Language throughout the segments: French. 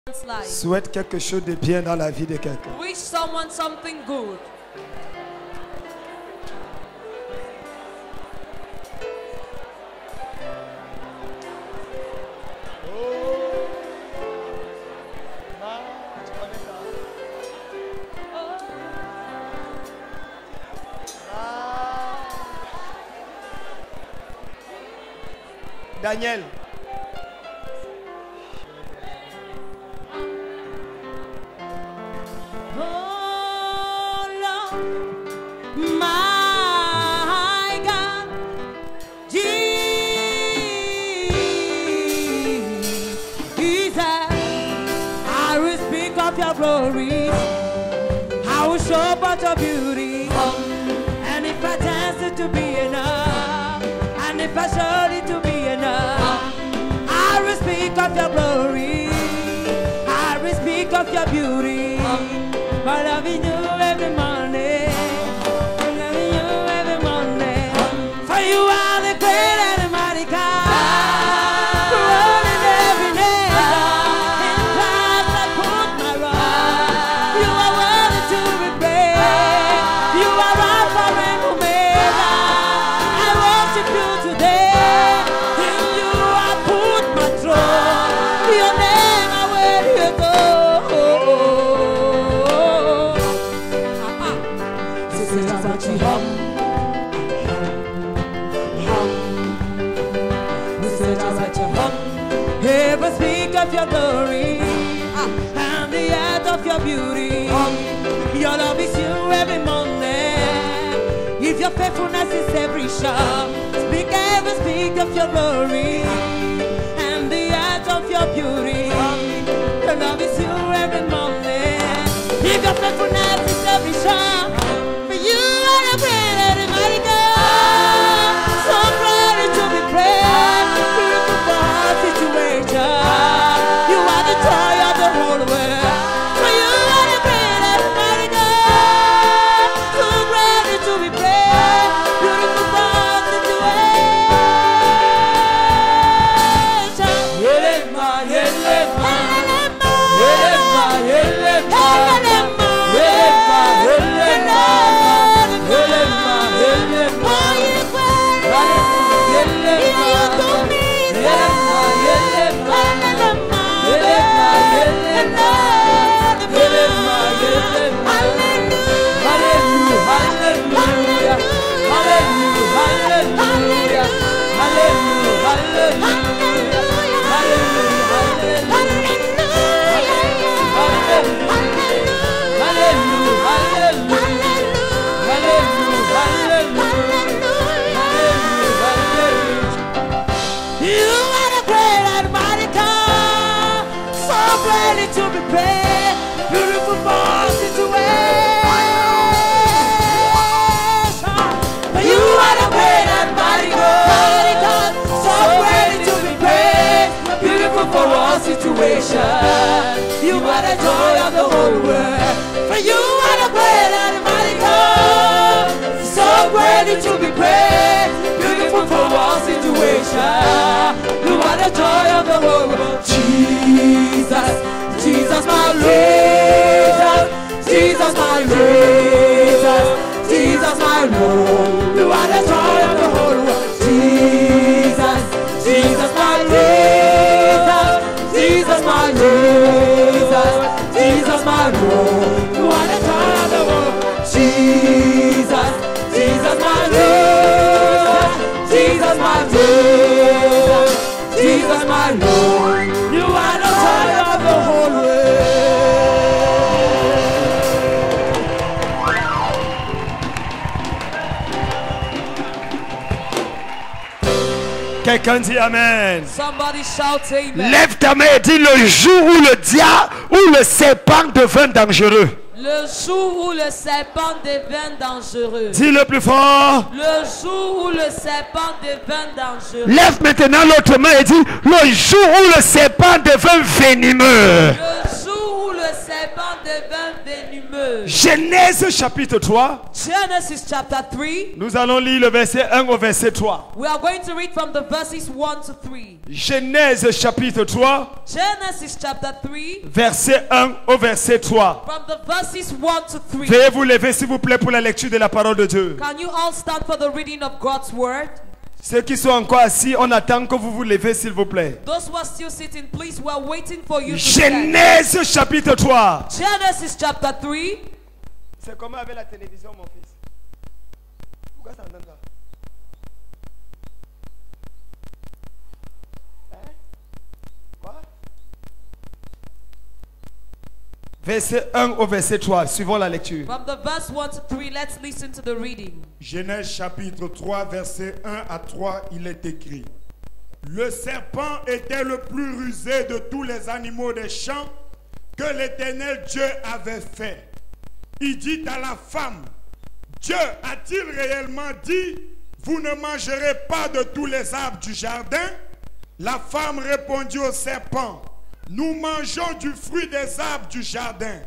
life. Souhaite quelque chose de bien dans la vie de quelqu'un. Wish someone something good. Daniel. Oh Lord, my God, Jesus, I will speak of your glory. I will show about your beauty. And if I dance it to be enough, and if I show it to be enough, I will speak of your glory. I will speak of your beauty. For loving you every morning. For loving you every morning. For you are the great and mighty God. Running every nation. In Christ I put my rock. You are worthy to be praised. You are Alpha and Omega. I worship you today. In you I put my trust. Your name I will you go. Ever speak of your glory and the earth of your beauty. Your love is you every morning. If your faithfulness is every shore, ever speak of your glory and the earth of your beauty. Your love is you every morning. If your faithfulness is every shore, for you are the great and mighty God. So ready to be praised. Beautiful for our situation. You are the joy of the whole world. For you are the great and mighty God. So ready to be praised. Beautiful for our situation. Yelema, yelema, yelema, to be praised, beautiful for our situation. But you are the great and mighty God, so ready to be praised, beautiful for our situation. You are the joy of the whole world. For you are the great and mighty God, so ready to be praised, beautiful for our situation. You are the joy of the whole world. Jesus, Jesus my Lord, Jesus my Jesus, Jesus my Lord. You are the joy of the whole world. Jesus, Jesus my Jesus, Jesus my Jesus, Jesus my Lord. You are the joy of the whole world. Jesus, Jesus my Jesus, Jesus my Jesus, Jesus my Lord. You are the joy of the whole world. Quelqu'un dit Amen. Somebody shout amen. Lève ta main et dis le jour où le diable ou le serpent devint dangereux. Le jour où le serpent devint dangereux. Dis le plus fort. Le jour où le serpent devint dangereux. Lève maintenant l'autre main et dis le jour où le serpent devint venimeux. Le jour où le serpent devint venimeux. Genèse chapitre 3. Genesis chapter 3. Nous allons lire le verset 1 au verset 3. We are going to read from the verses 1 to 3. Genèse chapitre 3. Genesis chapter 3. Verset 1 au verset 3. From the verses 1 to 3. Veuillez vous lever s'il vous plaît pour la lecture de la parole de Dieu. Can you all stand for the reading of God's word? Ceux qui sont encore assis, on attend que vous vous levez s'il vous plaît. Those who are still sitting, please, we are waiting for you to stand. Genèse chapitre 3. Genesis chapter 3. C'est comment avec la télévision, mon fils? Pourquoi ça entend ça? Hein? Quoi? Verset 1 au verset 3, suivons la lecture. From the verse 1 to 3, let's listen to the reading. Genèse chapitre 3, verset 1 à 3, il est écrit: Le serpent était le plus rusé de tous les animaux des champs que l'Éternel Dieu avait fait. Il dit à la femme: Dieu a-t-il réellement dit, vous ne mangerez pas de tous les arbres du jardin? La femme répondit au serpent: Nous mangeons du fruit des arbres du jardin.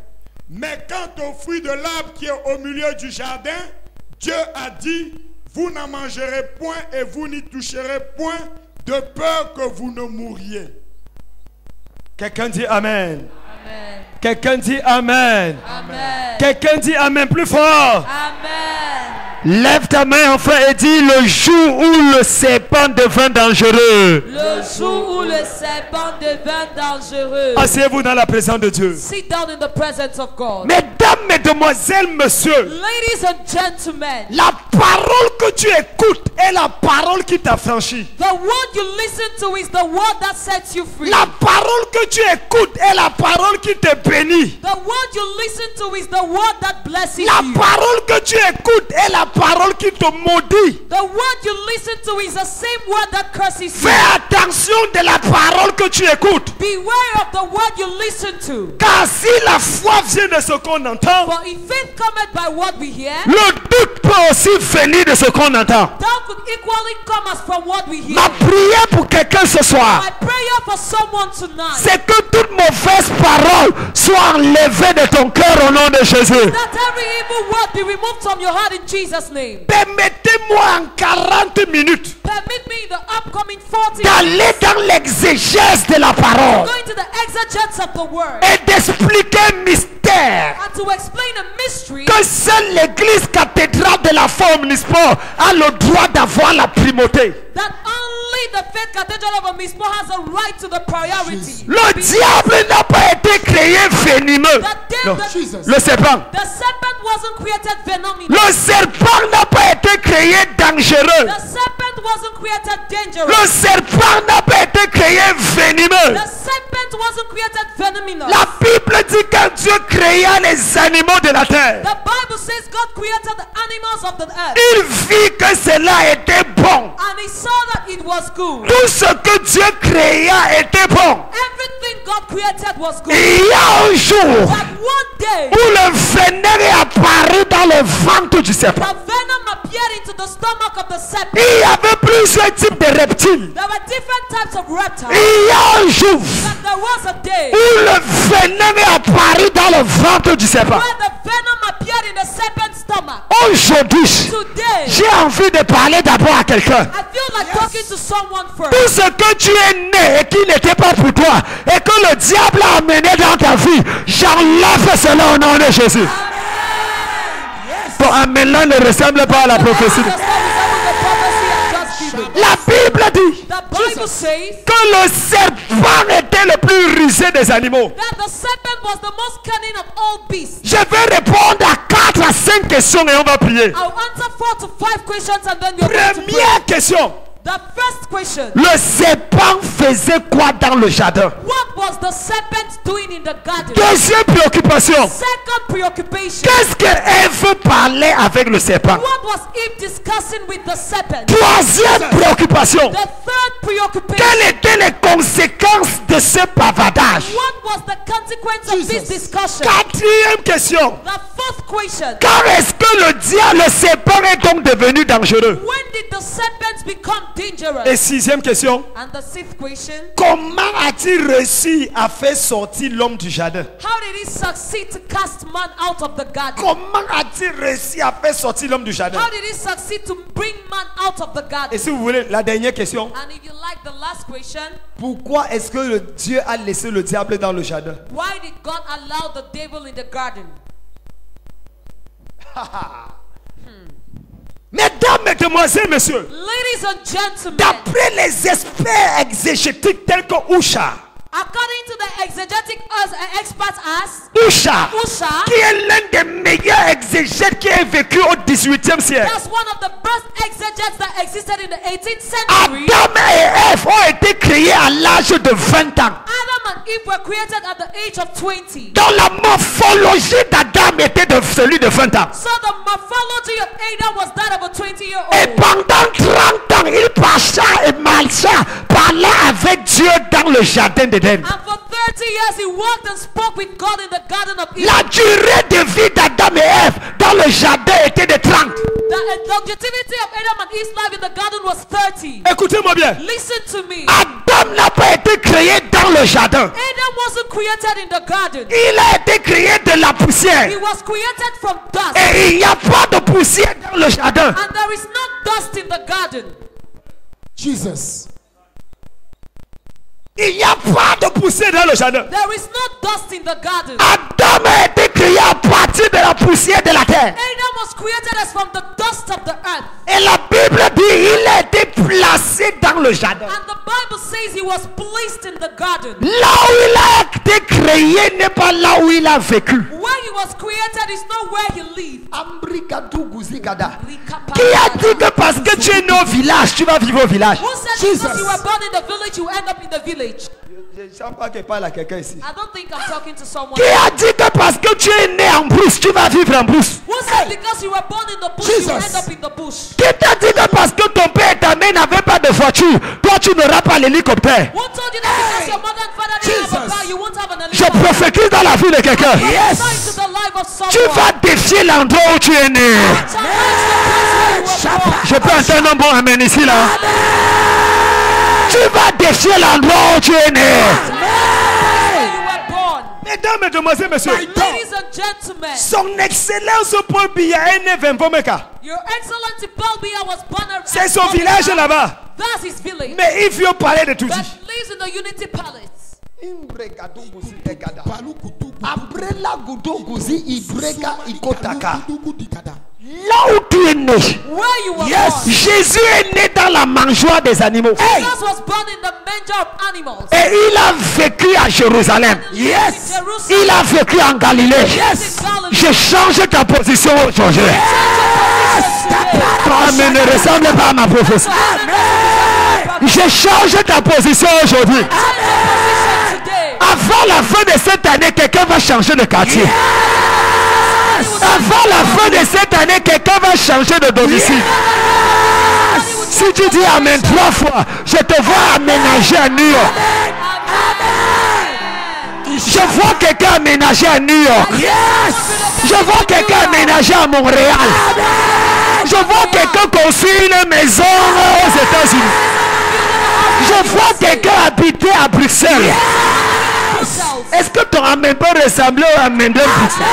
Mais quant au fruit de l'arbre qui est au milieu du jardin, Dieu a dit, vous n'en mangerez point et vous n'y toucherez point, de peur que vous ne mouriez. Quelqu'un dit Amen. Amen. Quelqu'un dit Amen. Amen. Quelqu'un dit Amen plus fort. Amen. Lève ta main enfin et dis: le jour où le serpent devint dangereux. Le jour où le serpent devint dangereux. Asseyez-vous dans la présence de Dieu. Sit down in the presence of God. Mesdames, mesdemoiselles, messieurs, Ladies and gentlemen, la parole que tu écoutes est la parole qui t'affranchit. the word you listen to is the word that sets you free. La parole que tu écoutes est la parole qui te bénit. The word you listen to is the word that blesses La you. parole que tu écoutes est la parole qui te maudit. The word you listen to is the same word that curses you. Fais attention de la parole que tu écoutes. Beware of the word you listen to. Car si la foi vient de ce qu'on entend, For if faith cometh by what we hear, le doute peut aussi venir de ce qu'on entend. doubt could equally come as from what we hear. Ma prière pour quelqu'un ce soir, My prayer for someone tonight, c'est que toute mauvaise parole soit enlevée de ton cœur au nom de Jésus. that every evil word be removed from your heart in Jesus' name. Permettez-moi en 40 minutes Permit me in the upcoming 40 d'aller dans l'exégèse de la parole going to the exegetes of the word et d'expliquer un mystère and to explain a mystery que seule l'église cathédrale de la foi omnisport a le droit d'avoir la primauté. that only the faith cathedral of Amispo has a right to the priority. Le diable n'a pas été créé venimeux. Non, le serpent. The serpent wasn't created venomous. Le serpent n'a pas été créé dangereux. The serpent wasn't created dangerous. Le serpent n'a pas été créé venimeux. The serpent wasn't created venomous. La Bible dit que Dieu créa les animaux de la terre. The Bible says God created the animals of the earth. Il vit que cela était bon. And he saw that it was good. Tout ce que Dieu créa était bon. Everything God created was good. Il y a un jour But one day, où le venin est apparu dans le ventre du serpent. the venom appeared into the stomach of the serpent. Il y avait plusieurs types de reptiles. There were different types of reptiles. Il y a un jour But there was a day où le venin est apparu dans le ventre du serpent. where the venom appeared in the serpent's stomach. Aujourd'hui, Today, j'ai envie de parler d'abord à quelqu'un. I feel like talking to someone first. Tout ce que tu es né et qui n'était pas pour toi et que le diable a amené dans ta vie, j'enlève cela au nom de Jésus. Ton amen là ne ressemble pas à la prophétie. La Bible dit The Bible says que le serpent était le plus rusé des animaux. that the serpent was the most cunning of all beasts. Je vais répondre à 4 à 5 questions et on va prier. I'll answer 4 to 5 questions and then we're going to pray. Première question. The first question, Le serpent faisait quoi dans le jardin? what was the serpent doing in the garden? Deuxième préoccupation. Second preoccupation, Qu'est-ce que Ève parlait avec le serpent? what was Eve discussing with the serpent? Troisième préoccupation. The third preoccupation, Quelles étaient les conséquences de ce bavardage? what was the consequence of this discussion? Quatrième question. The fourth question. Quand est-ce que le diable, le serpent est donc devenu dangereux? When did the serpents become dangerous? Et sixième question. And the sixth question. Comment a-t-il réussi à faire sortir l'homme du jardin? How did he succeed to cast man out of the garden? Comment a-t-il réussi à faire sortir l'homme du jardin? How did he succeed to bring man out of the Et garden? si vous voulez, la dernière question. And if you like the last question, Pourquoi est-ce que Dieu a laissé le diable dans le jardin? why did God allow the devil in the garden? Mesdames, mesdemoiselles, messieurs, Ladies and gentlemen, d'après les experts exégétiques tels que Usha, according to the exegetic experts as Usha, Usha, qui est l'un des meilleurs exégètes qui a vécu au 18e siècle, that's one of the best exegetes that existed in the 18th century. Adam et Ève ont été créés à l'âge de 20 ans. Adam and Eve were created at the age of 20. Donc la morphologie d'Adam était de celui de 20 ans. So the morphology of Adam was that of a 20-year-old. Et pendant 30 ans, il marcha et marcha, parlait avec Dieu dans le jardin d'Éden. And for 30 years he walked and spoke with God in the Garden of Eden. La durée de vie d'Adam et Ève dans le jardin était de 30. The longevity of Adam and Eve's life in the garden was 30. Écoutez-moi bien. Listen to me. Adam n'a pas été créé dans le jardin. Adam wasn't created in the garden. Il a été créé de la poussière. He was created from dust. Et il n'y a pas de poussière dans le jardin. And there is no dust in the garden. Jesus. Il n'y a pas de poussière dans le jardin. There is no dust in the garden. Adam a été créé à partir de la poussière de la terre. Adam was created as from the dust of the earth. Et la Bible dit il a été placé dans le jardin. And the Bible says he was placed in the garden. Là où il a été créé n'est pas là où il a vécu. Where he was created is not where he lived. Qui a dit que parce que tu es né au village, tu vas vivre au village? Who said because you were born in the village, you end up in the village? Je ne sens pas que parle à quelqu'un ici. I don't think I'm talking to someone. Qui a dit que parce que tu es né en brousse, tu vas vivre en brousse? Who said because you were born in the bush, you end up in the bush? Qui t'a dit que parce que ton père et ta mère n'avaient pas de voiture, toi tu n'auras pas l'hélicoptère? Who told you that because your mother and father didn't have a car, you won't have an Je helicopter? prophétise dans la vie de quelqu'un. Into the life of someone. Tu vas défier l'endroit où tu es né. Je peux entendre un bon amen ici là. Tu vas défier l'endroit où tu es né. Mesdames, mesdemoiselles, messieurs, Ladies and gentlemen, son excellence Paul Biya est né Vempomeka. Your Excellency Paul Biya was born at C'est son village là-bas. That's his village. Mais il faut parler de tout That dit. lives in the Unity Palace. Là où tu es né, Where you were born. Jésus est né dans la mangeoire des animaux. Jesus was born in the manger of animals. Et il a vécu à Jérusalem. Yes. Il a vécu en Galilée. Je change ta position aujourd'hui. Mais ne ressemble pas à ma prophétie. Je change ta position aujourd'hui. Avant la fin de cette année, quelqu'un va changer de quartier. Avant la fin de cette année, quelqu'un va changer de domicile. Si tu dis Amen 3 fois, je te vois aménager à New York. Je vois quelqu'un aménager à New York. Je vois quelqu'un aménager à Montréal. Je vois quelqu'un construire une maison aux États-Unis. Je vois quelqu'un habiter à Bruxelles. Est-ce que ton Amen peut ressembler au Amen de Bruxelles?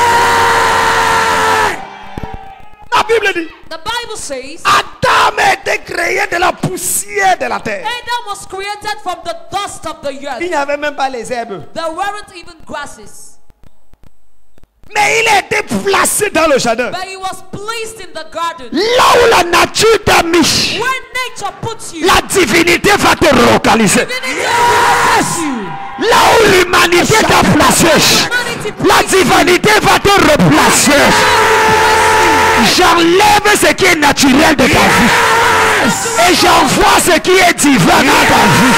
La Bible dit, The Bible says Adam a été créé de la poussière de la terre. Adam was created from the dust of the earth. Il n'y avait même pas les herbes. There weren't even grasses. Mais il a été placé dans le jardin. But he was placed in the garden. Là où la nature t'a mis, Where nature puts you. la divinité va te localiser. Là où l'humanité t'a placé, la divinité va te replacer. J'enlève ce qui est naturel de ta vie. Et j'envoie ce qui est divin dans ta vie.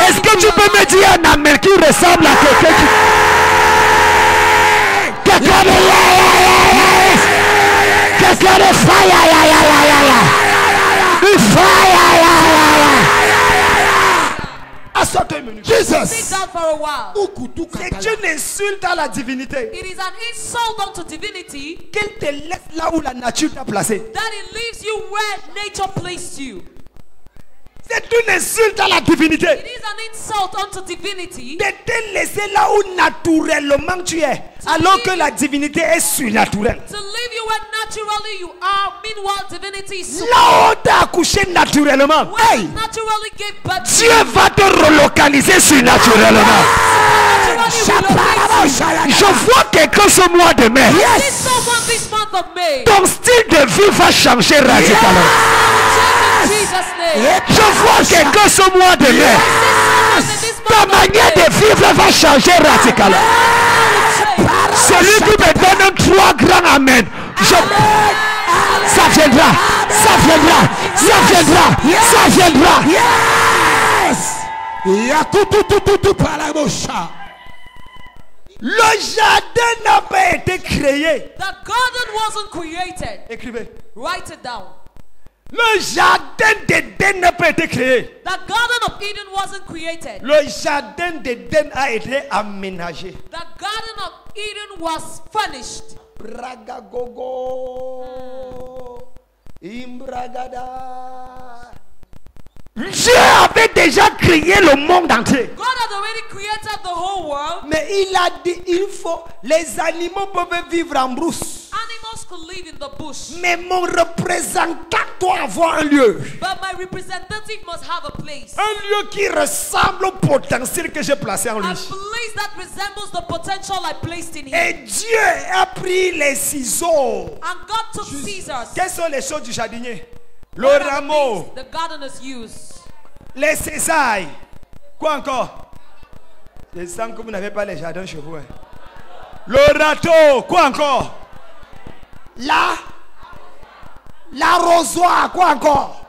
Est-ce que tu peux me dire un amen qui ressemble à quelqu'un qui... Quelqu'un de fire. Assois-toi 2 minutes. Sit Jesus. down for a while. Ukutu C'est katala. une insulte à la divinité. It is an insult unto divinity Qu'elle te laisse là où la nature t'a placé. that it leaves you where nature placed you. C'est une insulte à la divinité. It is an insult unto divinity De te laisser là où naturellement tu es, alors que la divinité est surnaturelle. to leave you where naturally you are. Meanwhile, divinity is Là où t'as accouché naturellement, where hey, it naturally gave birth to Dieu va te relocaliser surnaturellement. Je vois quelqu'un ce mois de mai. This someone this month of May. Ton style de vie va changer radicalement. In Jesus' name. Je vois quelqu'un ce mois de mai. Ta manière de vivre va changer radicalement. Celui qui me donne 3 grands amen. Ça viendra. Ça viendra. Ça viendra. Ça viendra. Yes. Yakutu palabosha. Le jardin n'a pas été créé. The garden wasn't created. Écrivez. Write it down. Le jardin d'Éden n'a pas été créé. The garden of Eden wasn't created. Le jardin d'Éden a été aménagé. The garden of Eden was furnished. Bragagogo. Imbragada. Dieu avait déjà créé le monde entier. God had already created the whole world. Mais il a dit, il faut, les animaux peuvent vivre en brousse. Animals could live in the bush. Mais mon représentant doit avoir un lieu. But my representative must have a place. Un lieu qui ressemble au potentiel que j'ai placé en A lui. place that resembles the potential I placed in him. Et Dieu a pris les ciseaux. And God took scissors. Quelles sont les choses du jardinier? Le What are the rameau, things the gardeners use? les cisailles. Quoi encore? Je sens que vous n'avez pas les jardins chez vous. Hein. Le râteau. Quoi encore? L'arrosoir. Quoi encore?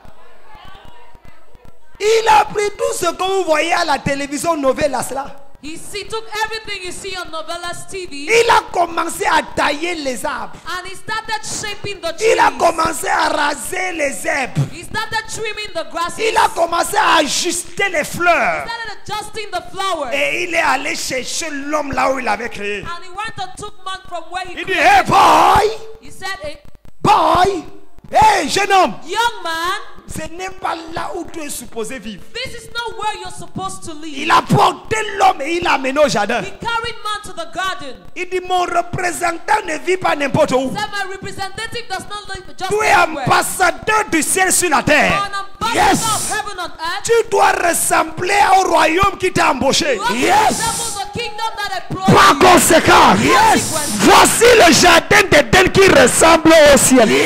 Il a pris tout ce que vous voyez à la télévision Novelas là. He took everything you see on Novelas TV Il a commencé à tailler les arbres. and he started shaping the trees. Il a commencé à raser les herbes. He started trimming the grasses. Il a commencé à ajuster les fleurs. He started adjusting the flowers. Et il est allé chercher l'homme là où il avait créé. And he went and took man from where he Il dit, created. hey boy, He said, hey, boy, hey jeune homme, young man, ce n'est pas là où tu es supposé vivre. this is not where you're supposed to live. Il a porté l'homme et il l'a amené au jardin. He carried man to the garden. Il dit, mon représentant ne vit pas n'importe où. Said my representative does not live just Tu es anywhere. ambassadeur du ciel sur la terre. An ambassador of heaven on earth. Tu dois ressembler au royaume qui t'a embauché. You have to resemble the kingdom that employs Par you. conséquent, voici le jardin d'Éden qui ressemble au ciel. Resembles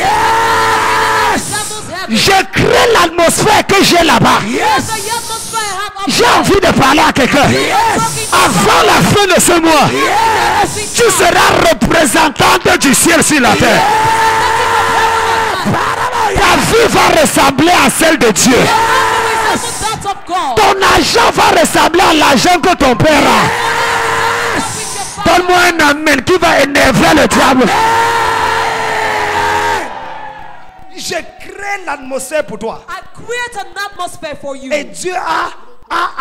heaven. Je crée l'atmosphère que j'ai là-bas. The atmosphere I have up J'ai envie de parler à quelqu'un. Avant la fin de ce mois, tu seras représentante du ciel sur la terre. Ta vie va ressembler à celle de Dieu. resemble that of God. Ton argent va ressembler à l'argent que ton père a. Donne-moi un amen qui va énerver le diable. Je crée l'atmosphère pour toi. I create an atmosphere for you. Et Dieu a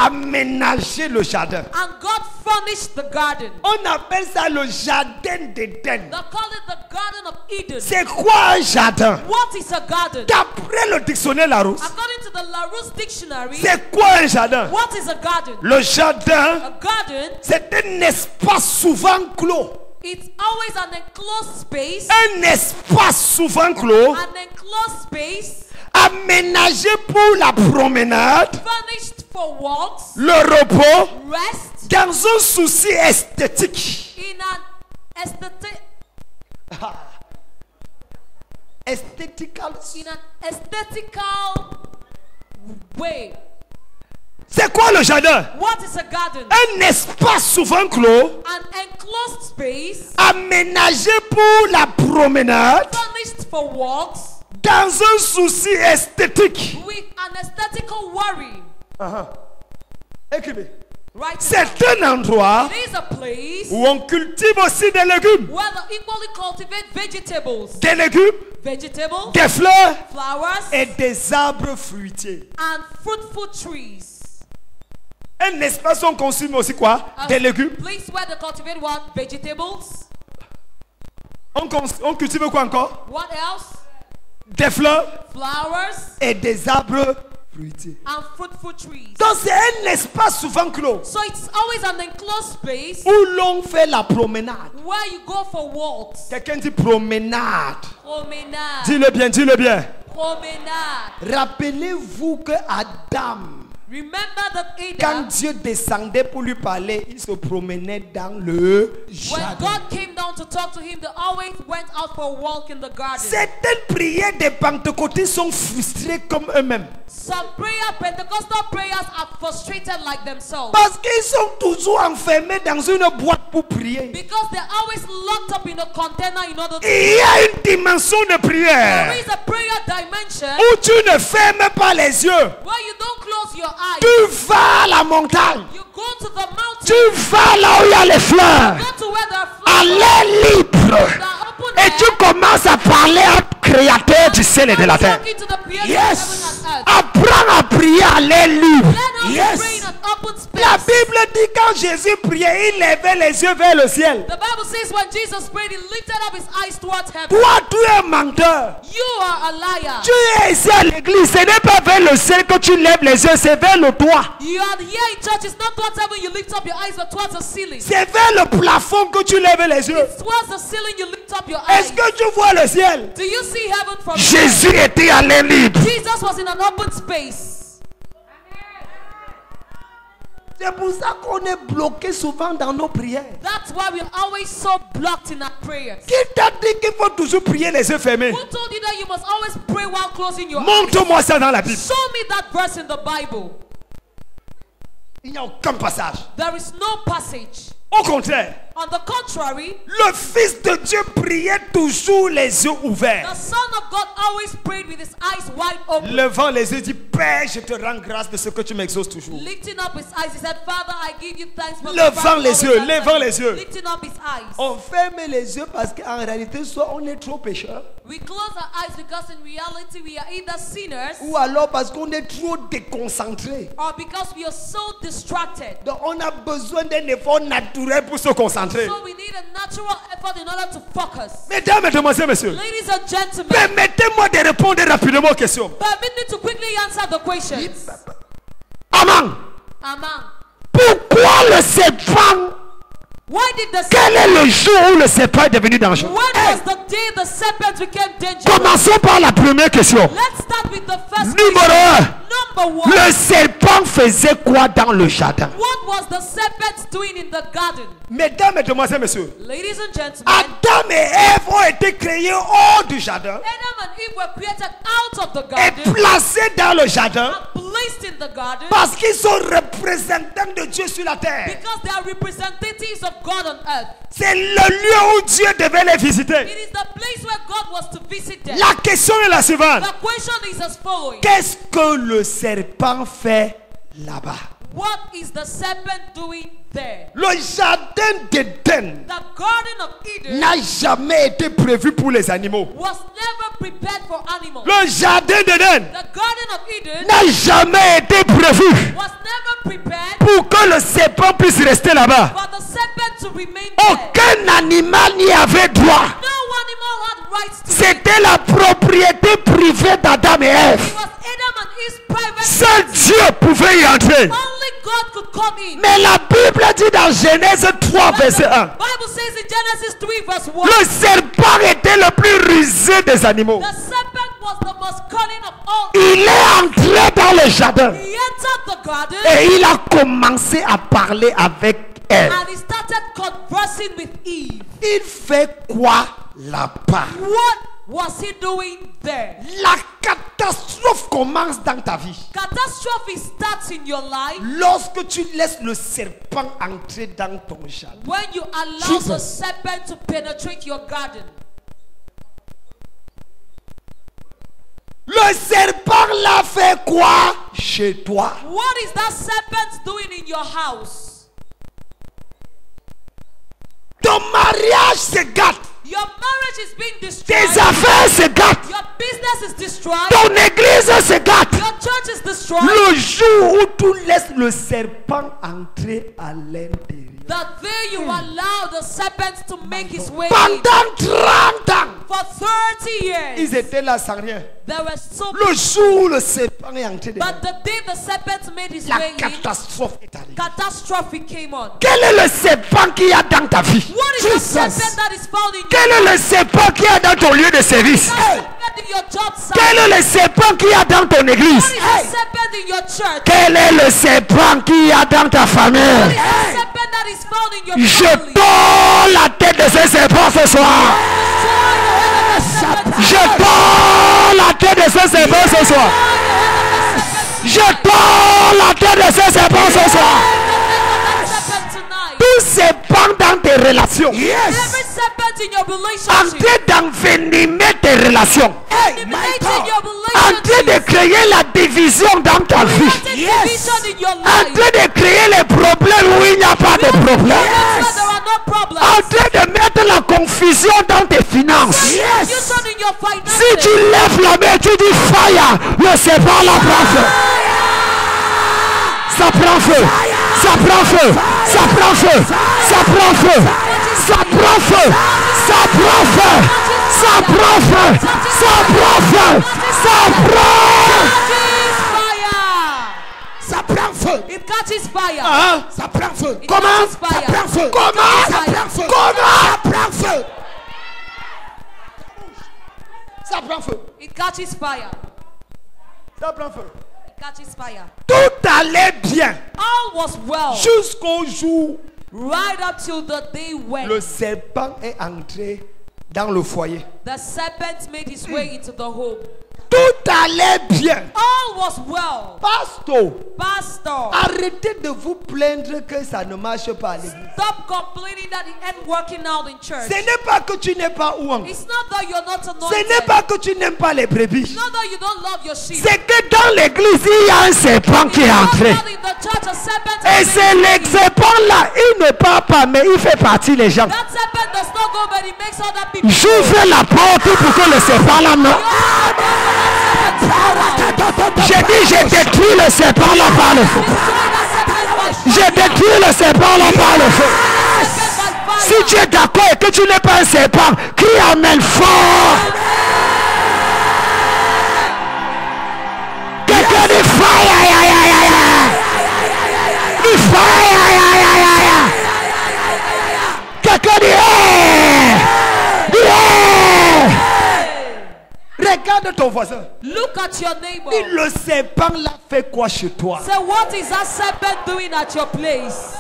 aménagé le jardin. And God furnished the garden. On appelle ça le jardin d'Éden. They call it the Garden of Eden. C'est quoi un jardin? What is a garden? D'après le dictionnaire Larousse, According to the Larousse dictionary, c'est quoi un jardin? what is a garden? Le jardin, A garden, c'est un espace souvent clos. it's always an enclosed space. Un espace souvent clos, An enclosed space aménagé pour la promenade, furnished for walks, le repos, rest, dans un souci esthétique. in an aesthetical way. C'est quoi le jardin? What is a garden? Un espace souvent clos, An enclosed space aménagé pour la promenade, furnished for walks dans un souci esthétique. with an aesthetical worry. Écrivez. Right? C'est un endroit It is a place où on cultive aussi des légumes. where they equally cultivate vegetables. Des légumes, Vegetables, des fleurs flowers, et des arbres fruitiers. and fruitful trees. Un espace où on consomme aussi quoi? Des légumes. Place where they cultivate what? Vegetables. On cultive quoi encore? What else? Des fleurs Flowers et des arbres fruitiers. and fruitful trees. Donc c'est un espace souvent clos So it's always an enclosed space où l'on fait la promenade. where you go for walks. Quelqu'un dit promenade. Promenade. Dis-le bien, dis-le bien. Promenade. Rappelez-vous que Adam, Remember that quand Adam, Dieu descendait pour lui parler, il se promenait dans le when jardin. God came down to talk to him, they always went out for a walk in the garden. Certaines prières des pentecôtistes sont frustrées comme eux-mêmes. Some Pentecostal prayers are frustrated like themselves. Parce qu'ils sont toujours enfermés dans une boîte pour prier. Because they're always locked up in a container in order to Il y a une dimension de There prière is a prayer dimension où tu ne fermes pas les yeux. where you don't close your eyes. Tu vas à la montagne. You go to the mountain. Tu vas là où il y a les fleurs. Go to where there are À flowers l'air libre. that are open Et tu commences à parler au créateur du ciel et de la terre. talking to the creator Yes. of heaven and earth. Apprends à prier à l'air libre. Learn how to Yes. pray in an open space. La Bible dit quand Jésus priait, il levait les yeux vers le ciel. The Bible says when Jesus prayed, he lifted up his eyes towards heaven. Toi, tu es un menteur. You are a liar. Tu es ici à l'église. Ce n'est pas vers le ciel que tu lèves les yeux, c'est vers le toit. You are here in church. It's not towards heaven you lift up your eyes, but towards the ceiling. C'est vers le plafond que tu lèves les yeux. It's towards the ceiling you lift up your eyes. Est-ce que tu vois le ciel? Do you see heaven from Jésus était à l'air libre. Jesus was in an open space. C'est pour ça qu'on est bloqué souvent dans nos prières. That's why we're always so blocked in our prayers. Qui t'a dit qu'il faut toujours prier les yeux fermés? Who told you that you must always pray while closing your eyes? Montre-moi ça dans la Bible. Show me that verse in the Bible. Il n'y a aucun passage. There is no passage. Au contraire, On the contrary, le Fils de Dieu priait toujours les yeux ouverts. the Son of God always prayed with his eyes wide open. Levant les yeux, dit Père, je te rends grâce de ce que tu m'exauces toujours. Lifting up his eyes, he said, Father, I give you thanks for Levant les yeux, levant les yeux. Lifting up his eyes. On ferme les yeux parce qu'en réalité, soit on est trop pécheur, We close our eyes because in reality we are either sinners ou alors parce qu'on est trop déconcentré. or because we are so distracted. Donc on a besoin d'un effort naturel pour se concentrer. So we need a natural effort in order to focus. Mesdames, Mesdemoiselles, Messieurs, Ladies and gentlemen, permettez-moi de répondre rapidement aux questions. permit me to quickly answer the questions. Amen. Amen. Pourquoi le serpent? Why did the Quel est le jour où le serpent est devenu dangereux? when was the day the serpent became dangerous? Commençons par la première question. Let's start with the first Numéro question. 1. Number one. Le serpent faisait quoi dans le jardin? What was the serpent doing in the garden? Mesdames, Mesdemoiselles, Messieurs, Ladies and gentlemen, Adam et Ève ont été créés hors du jardin Adam and Eve were created out of the et garden placés dans le jardin and placed in the garden parce qu'ils sont représentants de Dieu sur la terre. because they are representatives of God on earth. C'est le lieu où Dieu devait les It visiter. is the place where God was to visit them. La question est la suivante. The question is as following. Qu'est-ce que le serpent fait là-bas? What is the serpent doing there? Le jardin d'Éden The Garden of Eden n'a jamais été prévu pour les animaux. was never prepared for animals. Le jardin d'Éden The Garden of Eden n'a jamais été prévu was never prepared pour que le serpent puisse rester là-bas. for the serpent to remain there. Aucun animal n'y avait droit. No animal had rights to it. C'était la propriété privée d'Adam et It Ève. was Adam and his private. Seul Dieu pouvait y entrer. Only God could come in. Mais la Bible dit dans Genèse 3, But verset 1, the Bible says in Genesis 3 verse 1, le serpent était le plus rusé des animaux. the serpent was the most cunning of all. Il est entré dans le jardin He entered the garden et il a commencé à parler avec elle. and he started conversing with Eve. Il fait quoi là-bas? What was he doing there? La catastrophe commence dans ta vie Catastrophe starts in your life lorsque tu laisses le serpent entrer dans ton jardin. when you allow the Jesus. serpent to penetrate your garden. Le serpent l'a fait quoi chez toi? What is that serpent doing in your house? Ton mariage se gâte. Your marriage is being destroyed. Tes affaires se gâtent. Your business is destroyed. Ton église se gâte. Your church is destroyed. Le jour où tu laisses le serpent entrer à l'intérieur. That there you allow the serpent to make his way in. Pendant 30 ans, For 30 years. ils étaient là sans rien. There were so Le jour où le serpent est entré dedans, But the day the serpent made his la way in, catastrophe est arrivée. catastrophe came on. Quel est le serpent qu'il y a dans ta vie? What is the serpent that is found in Quel est le serpent qu'il y a dans ton lieu de service? What is the serpent in your job site? Quel est le serpent qu'il y a dans ton église? What is the serpent in your church? Quel est le serpent qu'il y a dans ta What famille? is the serpent that is found in your Je family? tords la tête de ce serpent ce soir. Je tords la tête de ce serpent ce soir. Je tords la tête de ce serpent ce soir. Tout serpent dans tes relations, Every serpent in your en relationship, train d'envenimer tes relations, eliminating your en train de relationship, créer la division dans ta vie, division in your en life. train de créer les problèmes où il n'y a pas de problème, That's why there are no problems. en train de mettre la confusion dans tes finances. Confusion in your finances. Si tu lèves la main, tu dis fire, le serpent la prend feu. Ça prend feu, ça prend feu, ça prend feu, ça prend feu, ça prend feu, ça prend feu, ça prend feu, ça prend feu, ça prend. Ça prend feu. It catches fire. Ça prend feu. It Comment? catches fire. Ça prend feu. Comment? Ça prend feu. Comment? Ça prend feu. Ça prend feu, It catches fire. ça prend feu. It catches fire. Tout allait bien All was well. jusqu'au jour Right up till the day when le serpent est entré dans le foyer. the serpent made his way into the home. Tout allait bien. All was well. Pasteur, Pastor, arrêtez de vous plaindre que ça ne marche pas à l'église. stop complaining that it ain't working out in church. Ce n'est pas que tu n'es pas ouang. It's not that you're not Ce anointed. n'est pas que tu n'aimes pas les brebis. It's not that you don't love your sheep. C'est que dans l'église, il y a un serpent qui est entré. Not in the church, a serpent Et has c'est made le his way. serpent-là, il ne part pas, mais il fait partie des gens. That serpent does not go, but it makes other people. J'ouvre la porte pour que le serpent-là meure. J'ai dit, j'ai détruit le serpent-là par le feu. J'ai détruit le serpent-là par le feu. Si tu es d'accord et que tu n'es pas un serpent, crie amen fort. Quelqu'un dit fire, aïe, aïe, aïe, aïe. Dit fire, aïe, aïe, aïe, aïe. Quelqu'un dit hey. Dit hey. Regarde ton voisin. Look at your neighbor. Dit le serpent là fait quoi chez toi? Say, what is that serpent doing at your place?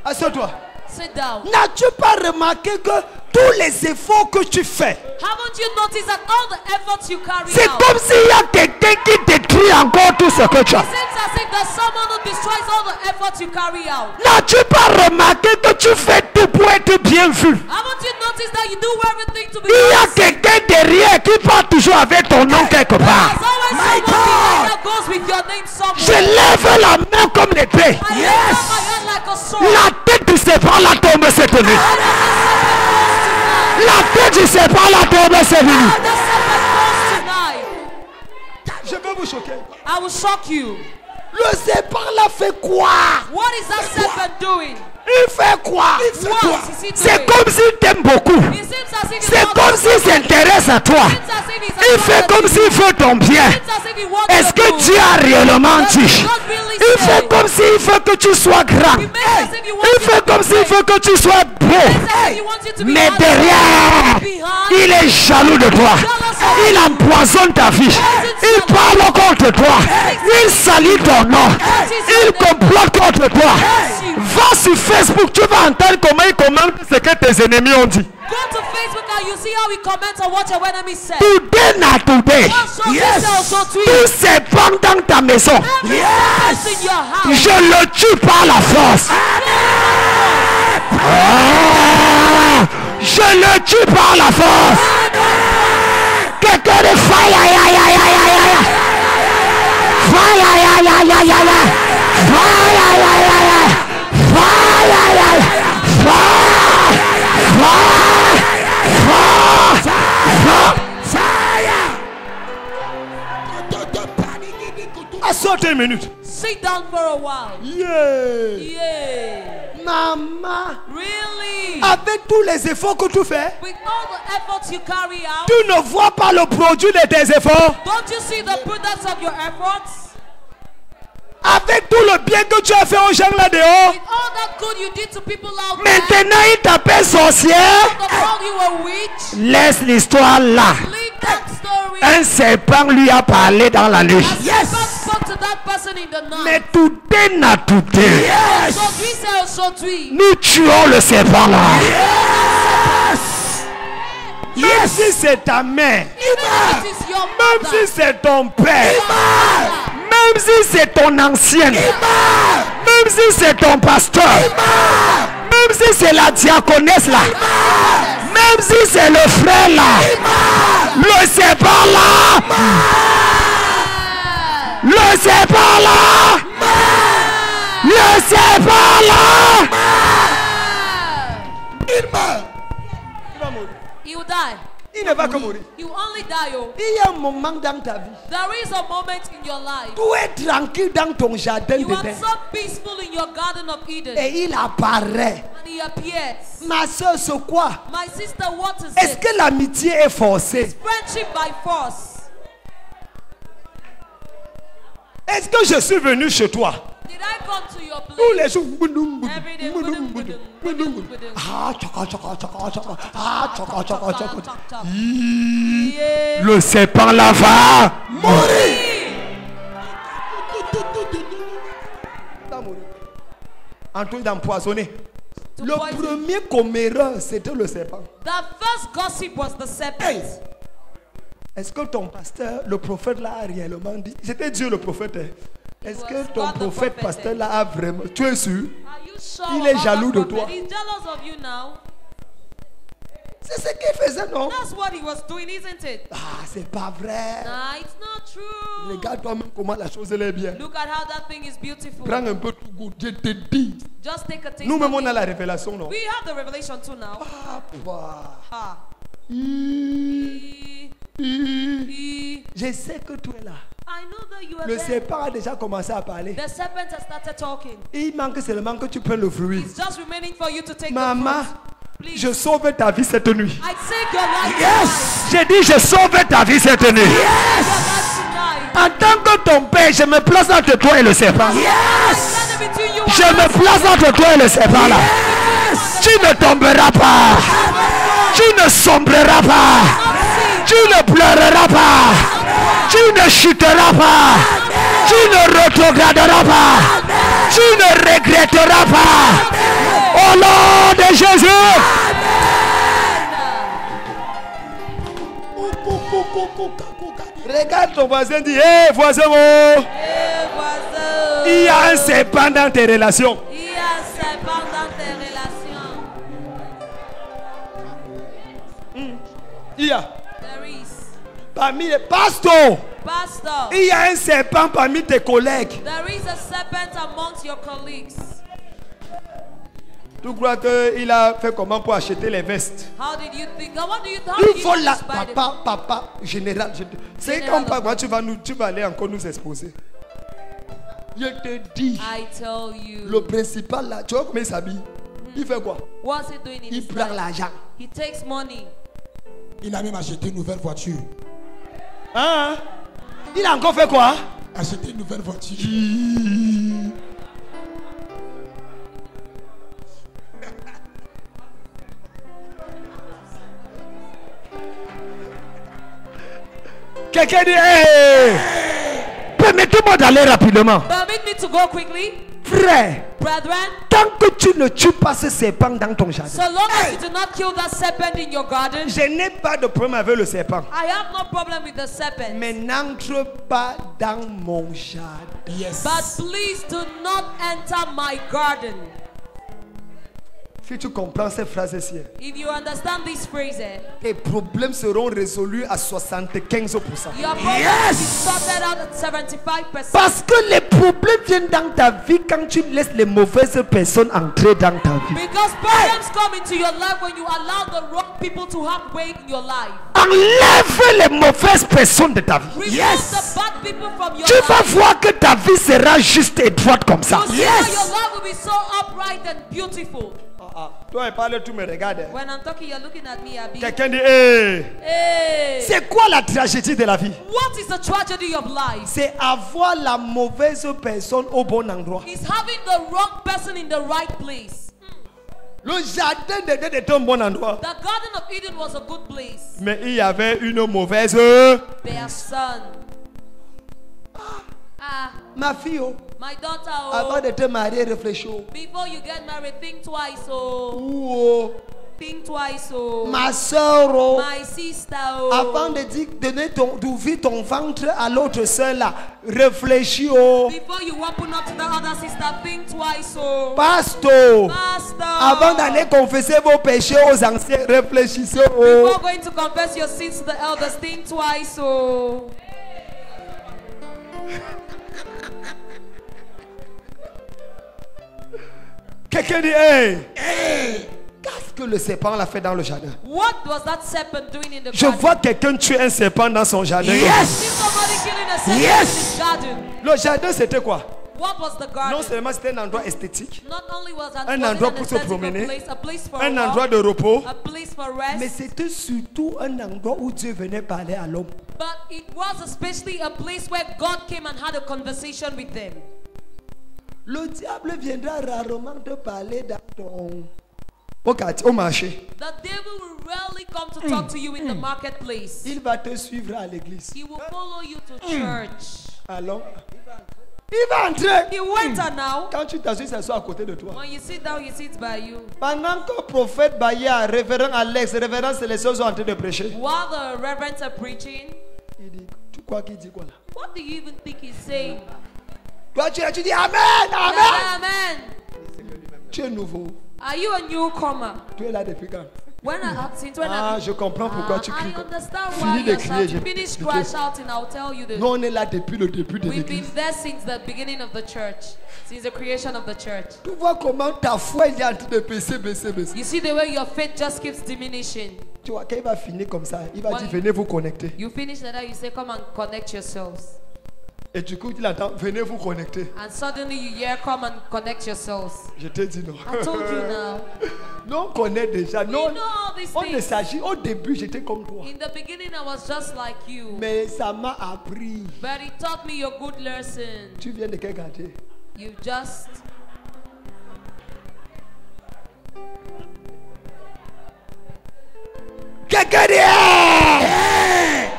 Assieds-toi. Sit down. N'as-tu pas remarqué que tous les efforts que tu fais, Haven't you noticed that all the efforts you carry c'est out? comme s'il y a quelqu'un qui détruit encore tout ce que tu as. It seems as if there's someone who destroys all the efforts you carry out. N'as-tu pas remarqué que tu fais tout pour être bien vu? Haven't you noticed that you do everything to be Il y a nice? quelqu'un derrière qui part toujours avec ton nom quelque part. There's always someone behind that goes with your name Je somewhere. lève la main comme l'épée. I lift up my hand like a sword. La tête du serpent la tombe cette nuit. La tête du serpent la tombe cette nuit. The serpent falls tonight. Je vais vous choquer. I will shock you. Le serpent là fait quoi? What is that serpent doing? Il fait quoi? What is he doing? C'est comme s'il t'aime beaucoup. It seems as if he C'est wants comme to- s'il s'intéresse à toi. It seems as if he's Il fait attracted comme to s'il you. veut ton bien. It seems as if he wants Est-ce your que good. Dieu a réellement Does dit? God really Il say? fait comme s'il veut que tu sois grand. He makes as if he wants Il you fait to be comme s'il great. veut que tu sois beau. He makes as if he wants you to be Mais handsome. derrière, Behind, il est jaloux de toi. Il empoisonne ta vie. Il parle contre toi. Il salit ton nom. Il complote contre toi. Va sur Facebook, tu vas entendre comment il commente ce que tes ennemis ont dit. Go to Facebook and you see how he comments on what your enemy said. Today na today. Also, this also tweet. Tout serpent dans ta maison, Every serpent in your house. je le tue par la force. Ah, je le tue par la force. Quelqu'un de fire, aïe, aïe, aïe, aïe, aïe, aïe. Fire, aïe, aïe, aïe, aïe, aïe, aïe. Fire, aïe, aïe, aïe, aïe. Fire, aïe, aïe. Assois-toi une minute. Sit down for a while. Yeah. Yeah. Maman, Really? avec tous les efforts que tu fais, With all the efforts you carry out, tu ne vois pas le produit de tes efforts. don't you see the products of your efforts? Avec tout le bien que tu as fait aux gens là-dehors, With all that good you did to people out there, maintenant il t'appelle sorcière. the world you were witch, Laisse l'histoire là. leave that story. Un serpent lui a parlé dans la nuit. Yes. Spoke to that person in the night. Mais tout est n'a tout est. Aujourd'hui, c'est aujourd'hui. Nous tuons le serpent là. Même si c'est ta mère, Even if it is your même mother, si c'est ton père, même si c'est ton ancienne, même si c'est ton pasteur, même si c'est la diaconesse là, même si c'est le frère là, le serpent là, le serpent là, le serpent là, il meurt. Il va mourir. he will die. Il ne va que mourir. He will only die. Oh. Il y a un moment dans ta vie. There is a moment in your life. Tu es tranquille dans ton jardin You are d'Éden. so peaceful in your garden of Eden. Et il apparaît. And he appears. Ma soeur, c'est quoi? My sister, what is Est-ce it? que l'amitié est forcée? Friendship by force. Est-ce que je suis venu chez toi? Did I come to your Tous place? les jours. Every day, Ah, tchaka, tchaka, tchaka, tchaka. Ah, tchaka, tchaka, tchaka. Chop, chop. Yeah. Le serpent là va mourir. Antoine d'empoisonner. To Le poison. premier comméreur, c'était le serpent. The first gossip was the serpent. Est-ce que ton pasteur, le prophète là, a réellement dit? C'était Dieu le prophète. Hein. Est-ce was que ton God the prophète, prophet. pasteur là, a vraiment... Tu es sûr? Are you sure Il est about jaloux that de prophet? toi. He's jealous of you now. C'est ce qu'il faisait, non? That's what he was doing, isn't it? Ah, c'est pas vrai. Nah, it's not true. Regarde toi-même comment la chose elle est bien. Look at how that thing is beautiful. Prends un peu tout goût, je te dis. Just take a taste. Nous-mêmes, of on a it. la révélation, non? We have the revelation too now. Ah, pouvoir. Ah. Je sais que tu es là. I know that you are Le there. serpent a déjà commencé à parler. The serpent has started talking. Il manque seulement que tu prennes le fruit. It's just remaining for you to take Maman, the fruit. Please. je sauve ta vie cette nuit. I save your life Yes! J'ai dit, je sauve ta vie cette nuit. tonight. Your life tonight. En tant que ton père, je me place entre toi et le serpent. I stand between you Je and me place entre toi et le serpent là. Tu ne tomberas pas. Tu ne sombreras pas. Tu ne pleureras pas. Tu ne chuteras pas. Tu ne rétrograderas pas. Tu ne regretteras pas. Au nom de Jésus. Regarde ton voisin, dis, hé voisin, oh, Eh, voisin. il y a un serpent dans tes relations. Il y a un serpent dans tes relations. Il y a There is. parmi les pasteurs, Pastor, il y a un serpent parmi tes collègues. there is a serpent amongst your colleagues. Tu crois qu'il a fait comment pour acheter les vestes? How did you think? What do you how Il did you faut là, buy the- papa, général. C'est Général comme pas of moi, tu vas aller encore nous exposer. Je te dis, I tell you. le principal là, tu vois comment il s'habille? Il fait quoi? What's he doing in Il his prend life? l'argent. He takes money. Il a même acheté une nouvelle voiture. Hein? Il a encore fait quoi? Acheté une nouvelle voiture. Quelqu'un dit, hey! Permettez-moi d'aller rapidement. Permit me to go quickly, Frère, brethren. tant que tu ne tues pas ce serpent dans ton jardin, So long as you do not kill that serpent in your garden, je n'ai pas de problème avec le serpent. I have no problem with the serpent. Mais n'entre pas dans mon jardin. Yes. But please do not enter my garden. Si tu comprends ces phrases-ci, If you understand this phrase, tes problèmes seront résolus à 75%. your problem will be sorted out at 75%. Parce que les problèmes viennent dans ta vie quand tu laisses les mauvaises personnes entrer dans ta vie. Because problems come into your life when you allow the wrong people to have way in your life. Enlève les mauvaises personnes de ta vie. Remove the bad people from your Tu vas life. voir que ta vie sera juste et droite comme ça. You see how your life will be so upright and beautiful. Toi, parle, tu me regardes. When I'm talking, you're looking at me, Abby. Quelqu'un dit, hey. Hey, C'est quoi la tragédie de la vie? what is the tragedy of life? C'est avoir la mauvaise personne au bon endroit. It's having the wrong person in the right place. Le jardin d'Éden était un bon endroit. The Garden of Eden was a good place. Mais il y avait une mauvaise. Person. Ah, Ma fille, oh, my daughter, avant oh, de te marier, réfléchis. Oh. before you get married, think twice, oh. Oh, Think twice, oh. ma soeur, oh. My sister, oh. Avant de dire d'ouvrir ton ventre à l'autre soeur là, réfléchis. Oh. Before you open up to the other sister, think twice, oh. Pasteur, Pastor. avant d'aller confesser vos péchés aux anciens, réfléchissez. Oh. Before going to confess your sins to the elders, think twice, oh. Quelqu'un dit, hey, qu'est-ce que le serpent l'a fait dans le jardin? What was that serpent doing in the Je garden? vois quelqu'un tuer un serpent dans son jardin. See somebody killing a serpent in his garden. Le jardin, c'était quoi? What was the Non garden? seulement c'était un endroit esthétique, Not only was un was it endroit an pour se aesthetical promener, place, a place for un a walk, endroit de repos, a place for mais rest, c'était surtout un endroit où Dieu venait parler à l'homme. but it was especially a place where God came and had a conversation with them. Le diable viendra rarement te parler dans ton au marché. The devil will rarely come to talk to you in the marketplace. Il va te suivre à l'église. He will follow you to church. Alors, il va entrer. He went and now. Quand tu t'assois, il s'assoit à côté de toi. When you sit down, he sits by you. Pendant que prophète Baya, révérend Alex, révérend Célestin sont en train de prêcher, While the reverends are preaching, il dit, tu crois qu'il dit quoi là? what do you even think he's saying? Toi, tu dis Amen, Amen. Amen. Tu es nouveau. Are you a newcomer? Tu es là depuis quand? Since when Ah, je comprends pourquoi tu cries. I understand Finis why de you're crier. shouting. Finish cry shouting. I'll tell you this. Nous, on est là depuis le début de We've been l'église. there since the beginning of the church, since the creation of the church. Tu vois comment ta foi il est en train de baisser. You see the way your faith just keeps diminishing. Tu vois, quand il va finir comme ça, il va When- dire venez vous connecter. You finish that, you say, come and connect yourselves. Et du coup, il entend venez vous connecter. And suddenly you hear, come and connect yourselves. Je te dis non. I told you now. Nous, on connaît déjà. We Non, know all these on ne things. s'agit. Au début, j'étais comme toi. In the beginning, I was just like you. Mais ça m'a appris. But it taught me a good lesson. Tu viens de quel quartier? You just... Quelqu'un dit hey!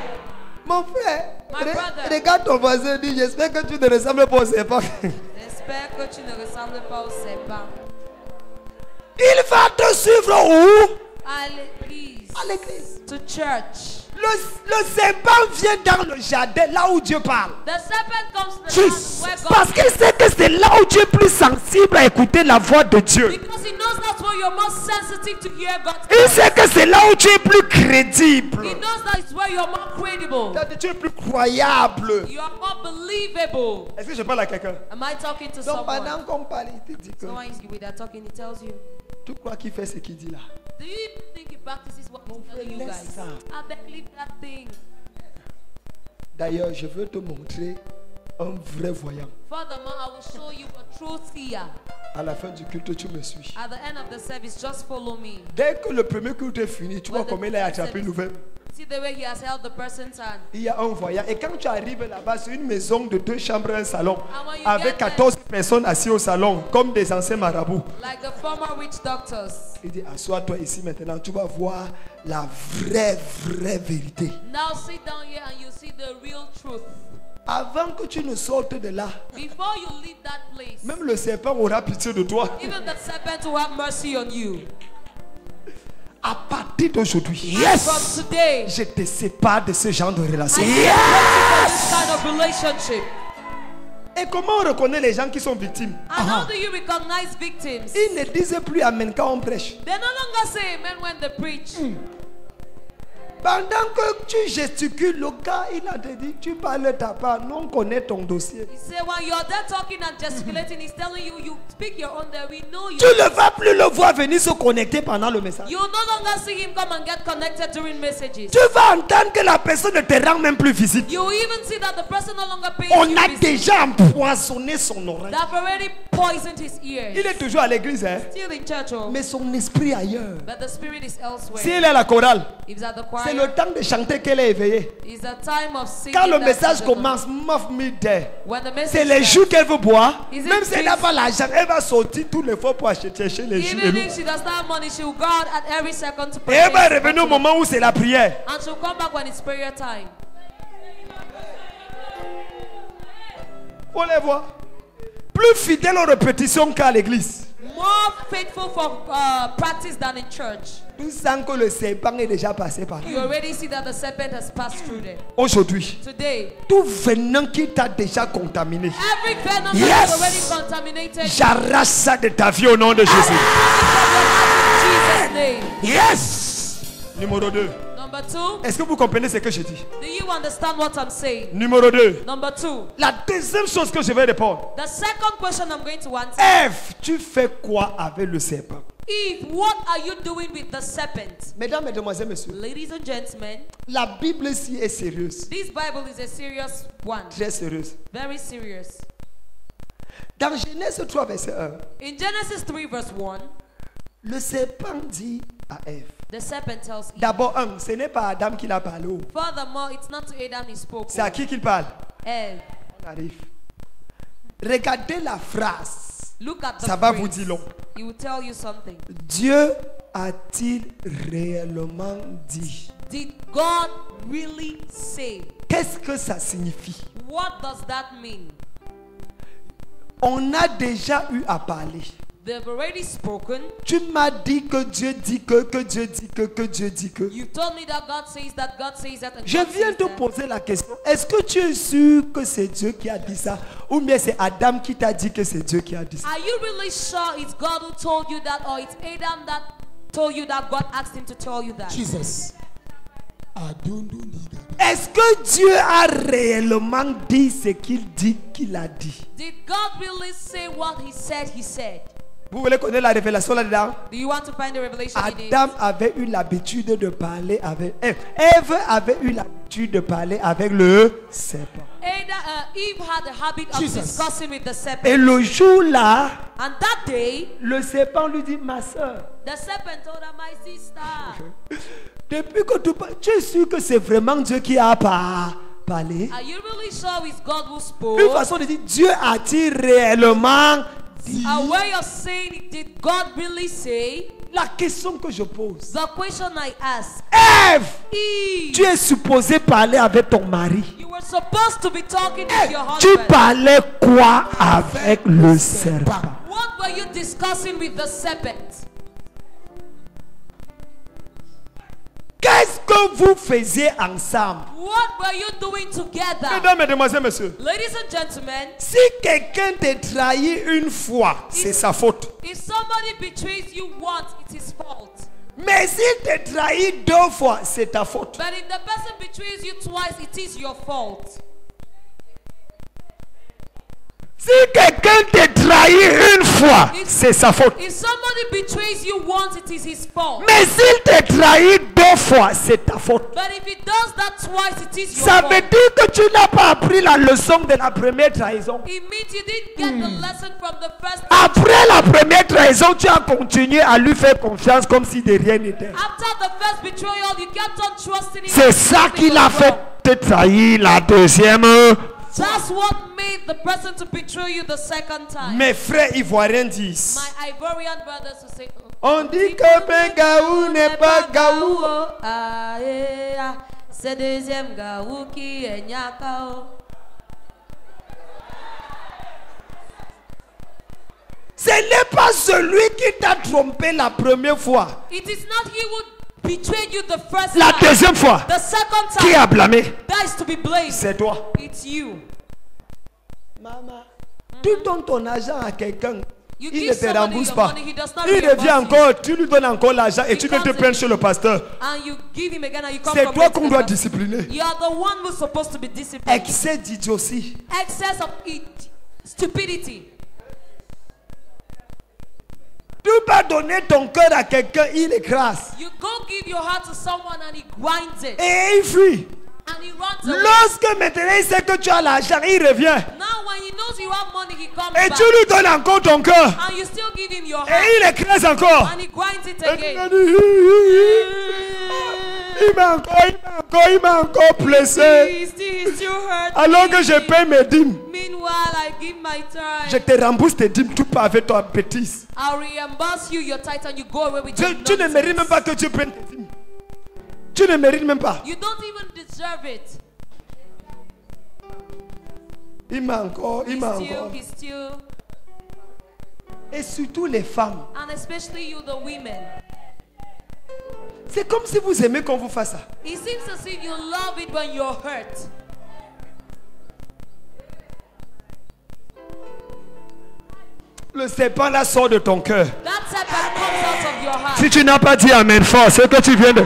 Mon frère, My brother. regarde ton voisin, dit j'espère que tu ne ressembles pas au serpent. J'espère que tu ne ressembles pas au serpent. Il va te suivre où? À l'église. À l'église. To church. Le serpent vient dans le jardin, là où Dieu parle. The serpent comes to the Jesus. house where God Parce qu'il sait que c'est là où tu es plus sensible à écouter la voix de Dieu. Because he knows that's where you're more sensitive to hear God's Il voice. sait que c'est là où tu es plus crédible. He knows that it's where you're more credible. Tu es plus croyable. You are more believable. Est-ce que je parle à quelqu'un? Am I talking to Donc someone? pendant qu'on parle, il te dit que So when they're talking, he tells you, tu crois qu'il fait ce qu'il dit là. do you even think he practices what he's telling you laisse guys? ça. I beg, leave that thing. D'ailleurs, je veux te montrer un vrai voyant. Furthermore, I will show you a true seer. À la fin du culte, tu me suis. At the end of the service, just follow me. Dès que le premier culte est fini, tu vois comment il a attrapé une nouvelle. See the way he has held the person's hand. Il y a un voyant. Et quand tu arrives là-bas, c'est une maison de 2 chambres et un salon. And when you Avec get there- 14 personnes assises au salon, comme des anciens marabouts. Like the former witch doctors. Il dit, assois-toi ici maintenant, tu vas voir la vraie vérité. Now sit down here and you see the real truth. Avant que tu ne sortes de là, Before you leave that place, même le serpent aura pitié de toi. even the serpent will have mercy on you. À partir d'aujourd'hui, From today, je te sépare de ce genre de relation. this kind of relationship. Et comment on reconnaît les gens qui sont victimes? And how do you recognize victims? Ils ne disent plus amen quand on prêche. They no longer say amen when they preach. Pendant que tu gesticules, le gars, il a te dit, tu parles ta part, nous on connaît ton dossier. He said when you're there talking and gesticulating, he's telling you, you speak your own there, we know you. Tu ne vas plus le voir venir se connecter pendant le message. You no longer see him come and get connected during messages. Tu vas entendre que la personne ne te rend même plus visite. You even see that the person no longer pays On you a visit. déjà empoisonné son oreille. They've already poisoned his ears. Il est toujours à l'église, hein? Still in church, oh, Mais son esprit ailleurs. but the spirit is elsewhere. Si elle est à la chorale, He's at the c'est choir. le temps de chanter qu'elle est éveillée. It's a time of singing. Quand le that message is the- commence, mof me there. When the message C'est les starts, jours qu'elle veut boire. Is it Même si elle n'a this- pas l'argent, elle va sortir tous les fois pour acheter chercher les jus. even if she does not have money, she will go out at every second to Et elle va purchase revenir au moment où c'est la prière. and she'll come back when it's prayer time. Faut les voir. Plus fidèle aux répétitions qu'à l'église. More faithful for practice than in church. Tu sens que le serpent est déjà passé par là. You already see that the serpent has passed through there. Aujourd'hui, Today, tout venant qui t'a déjà contaminé, every venom Yes. that is already contaminated, j'arrache ça de ta vie au nom de Jésus. in Jesus' name. Yes. Numéro 2. Number 2, Est-ce que vous comprenez ce que je dis? do you understand what I'm saying? Numéro 2. Number 2, La deuxième chose que je vais répondre. the second question I'm going to answer. Ève, tu fais quoi avec le serpent? Eve, what are you doing with the serpent? Mesdames, Mesdemoiselles, Messieurs, Ladies and gentlemen, la Bible ici est sérieuse. this Bible is a serious one. Très sérieuse. Very serious. Dans Genèse 3, verset 1, In Genesis 3 verse 1, le serpent dit à Ève. the serpent tells Eve. D'abord, ce n'est pas Adam qui l'a parlé. Furthermore, it's not to Adam he spoke. C'est à qui qu'il parle? Eve. On arrive. Regardez la phrase. Look at the Ça va phrase. vous dire long. He will tell you something. Dieu a-t-il réellement dit? Did God really say? Qu'est-ce que ça signifie? What does that mean? On a déjà eu à parler. They've already spoken. Tu m'as dit que Dieu dit que Dieu dit que Dieu dit que. You told me that God says that, and Je God viens says te that. poser la question. Est-ce que tu es sûr que c'est Dieu qui a dit ça? Ou bien c'est Adam qui t'a dit que c'est Dieu qui a dit ça? Are you really sure it's God who told you that, or it's Adam that told you that God asked him to tell you that? Jesus. Est-ce que Dieu a réellement dit ce qu'il dit qu'il a dit? Did God really say what he said he said? Vous voulez connaître la révélation là-dedans? Do you want to find the revelation in it? Adam avait eu l'habitude de parler avec Ève. Ève avait eu l'habitude de parler avec le serpent. Eve had the habit of Jesus. discussing with the serpent. Et le jour-là, And that day, le serpent lui dit, ma soeur, the serpent told her, my sister, depuis que tu es sûr que c'est vraiment Dieu qui a parlé? are you really sure it's God who spoke? Une façon de dire, Dieu a-t-il réellement dit? A way of saying, did God really say? La question que je pose. The question I ask, Ève, Eve, tu es supposé parler avec ton mari. you were supposed to be talking with your Tu husband. parlais quoi avec le serpent? What were you discussing with the serpent? Qu'est-ce que vous faisiez ensemble? What were you doing together? Mesdames, Mesdemoiselles, Messieurs, Ladies and gentlemen, si quelqu'un te trahit une fois, c'est sa faute. if somebody betrays you once, it's his fault. Mais s'il te trahit deux fois, c'est ta faute. But if the person betrays you twice, it is your fault. Si quelqu'un te trahit une fois, c'est sa faute. If somebody betrays you once, it is his fault. Mais s'il te trahit deux fois, c'est ta faute. But if he does that twice, it is your Ça fault. veut dire que tu n'as pas appris la leçon de la première trahison. It means you didn't get the lesson from the first. Après la première trahison, tu as continué à lui faire confiance comme si de rien n'était. After the first betrayal, you kept on trusting him. C'est ça qui l'a fait te trahir la deuxième. That's what made the person to betray you the second time. Mes frères ivoiriens disent, My Ivorian brothers will say, on dit que Bengaou n'est pas Gaou. Ah, eh, ah, c'est deuxième Gaou qui est Nyakao. Ce n'est pas celui qui t'a trompé la première fois. It is not he who betrayed you the first La time. deuxième fois, The second qui time, a blâmé? that is to be blamed. C'est toi. It's you. Maman. Tu donnes ton argent à quelqu'un. You Il give ne te somebody rembourse your pas. money, he does not Il revient reimburse you. encore, tu lui donnes encore l'argent et tu viens te plaindre chez le pasteur. And you give him again and you come C'est from toi it qu'on to doit the- discipliner. You are the one who's supposed to be disciplined. Excès d'idiotie. Excess of stupidity. Tu vas donner ton cœur à quelqu'un, il écrase. You go give your heart to someone and he grinds it. Et il fuit. And he runs away. Lorsque maintenant il sait que tu as l'argent, il revient. Now when he knows you have money, he comes Et back. tu lui donnes encore ton cœur. And you still give him your heart. Et il écrase encore. And he grinds it Et tu again. vas dire, il m'a encore blessé. He still hurt Alors que me. je paye mes dîmes. Meanwhile, I give my time. Je te rembourse tes dîmes, tu pars avec ton bêtise. I'll reimburse you your tithe and you go away with Tu your ne nonsense. mérites même pas que tu prennes tes dîmes. Tu ne mérites même pas. You don't even deserve it. Il m'a encore. He's still, Et surtout les femmes. and especially you, the women. C'est comme si vous aimez qu'on vous fasse ça. It seems as if you love it when you're hurt. Le serpent là sort de ton cœur. That serpent comes out of your heart. Si tu n'as pas dit Amen fort, c'est que tu viens de...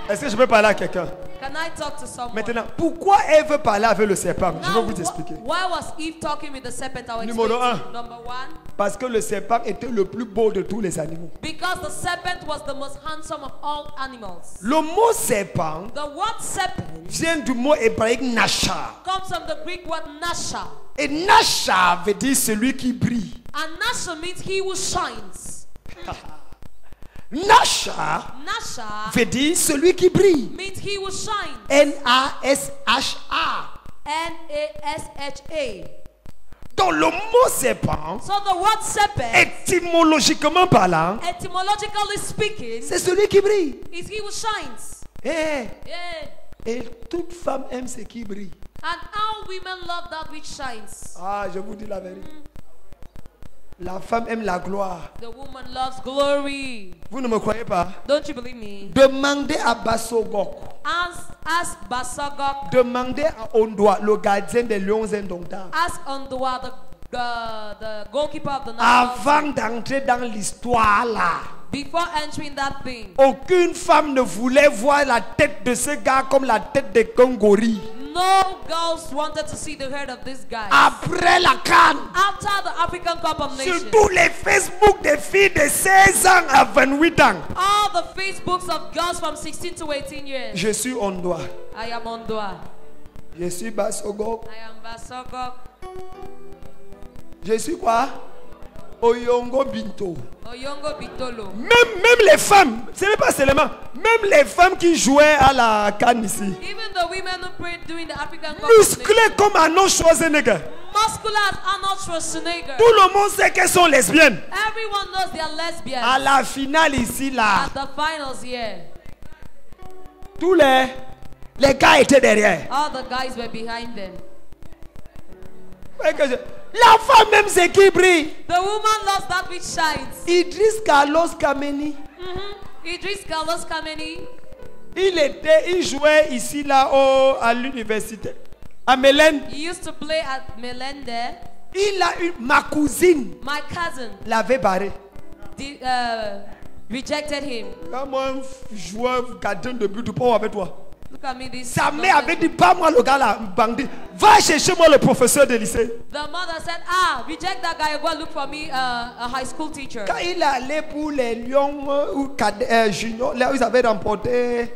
Est-ce que je peux parler à quelqu'un? Can I talk to someone? Maintenant, pourquoi elle veut parler avec le serpent? Je vais Now, vous expliquer. why was Eve talking with the serpent? I will Numéro explain to un. you. Number one, Parce que le serpent était le plus beau de tous les animaux. because the serpent was the most handsome of all animals. Le mot serpent The word serpent vient du mot hébraïque nasha. comes from the Greek word nasha. Et nasha veut dire celui qui brille. And nasha means he who shines. Nasha Nasha veut dire celui qui brille. means he who shines. N-A-S-H-A. N-A-S-H-A. Donc le mot serpent, So the word serpent, étymologiquement parlant, etymologically speaking, c'est celui qui brille. is he who shines. Eh, Yeah. et toute femme aime ce qui brille. And all women love that which shines. Ah, je vous dis la vérité. La femme aime la gloire. The woman loves glory. Vous ne me croyez pas? Don't you believe me? Demandez à Bassogok. Ask Basagok. Demandez à Ondoa, le gardien des lions indomptables. Ask Ondwa, the goalkeeper of the national Avant d'entrer dans l'histoire là, before entering that thing. aucune femme ne voulait voir la tête de ce gars comme la tête de Kongori. No girls wanted to see the head of this guy. Après la canne, After the African Cup of sur Nations, tous les Facebook des filles de 16 ans à 28 ans, all the Facebooks of girls from 16 to 18 years. je suis Ondoa, I am Ondwa. je suis Bassogok, I am Basagok. je suis quoi? Oyongo Binto. Oyongo Bitolo. Même les femmes, ce n'est pas seulement, même les femmes qui jouaient à la canne ici, Even the women who prayed during the African Cup of Nations, musclées comme Arnold Schwarzenegger. muscular as Arnold Schwarzenegger. Tout le monde sait qu'elles sont lesbiennes. Everyone knows they are lesbians. À la finale ici, là, At the finals here, tous les gars étaient derrière. all the guys were behind them. La femme même c'est qui brille. The woman loves that which shines. Idriss Carlos Kameni, Idris Carlos Kameni, il jouait ici, là, à l'université. À Mélène, he used to play at Melende. ma cousine My cousin l'avait barré. rejected him. Quand moi, joueur gardien de but du pont avec toi. Look at me, this. Sa mère avait dit, pas moi le gars là, bandit. Va chercher moi le professeur de lycée. The mother said, reject that guy, go and look for me a high school teacher. Quand il allait pour les Lions ou Junior, là où ils avaient remporté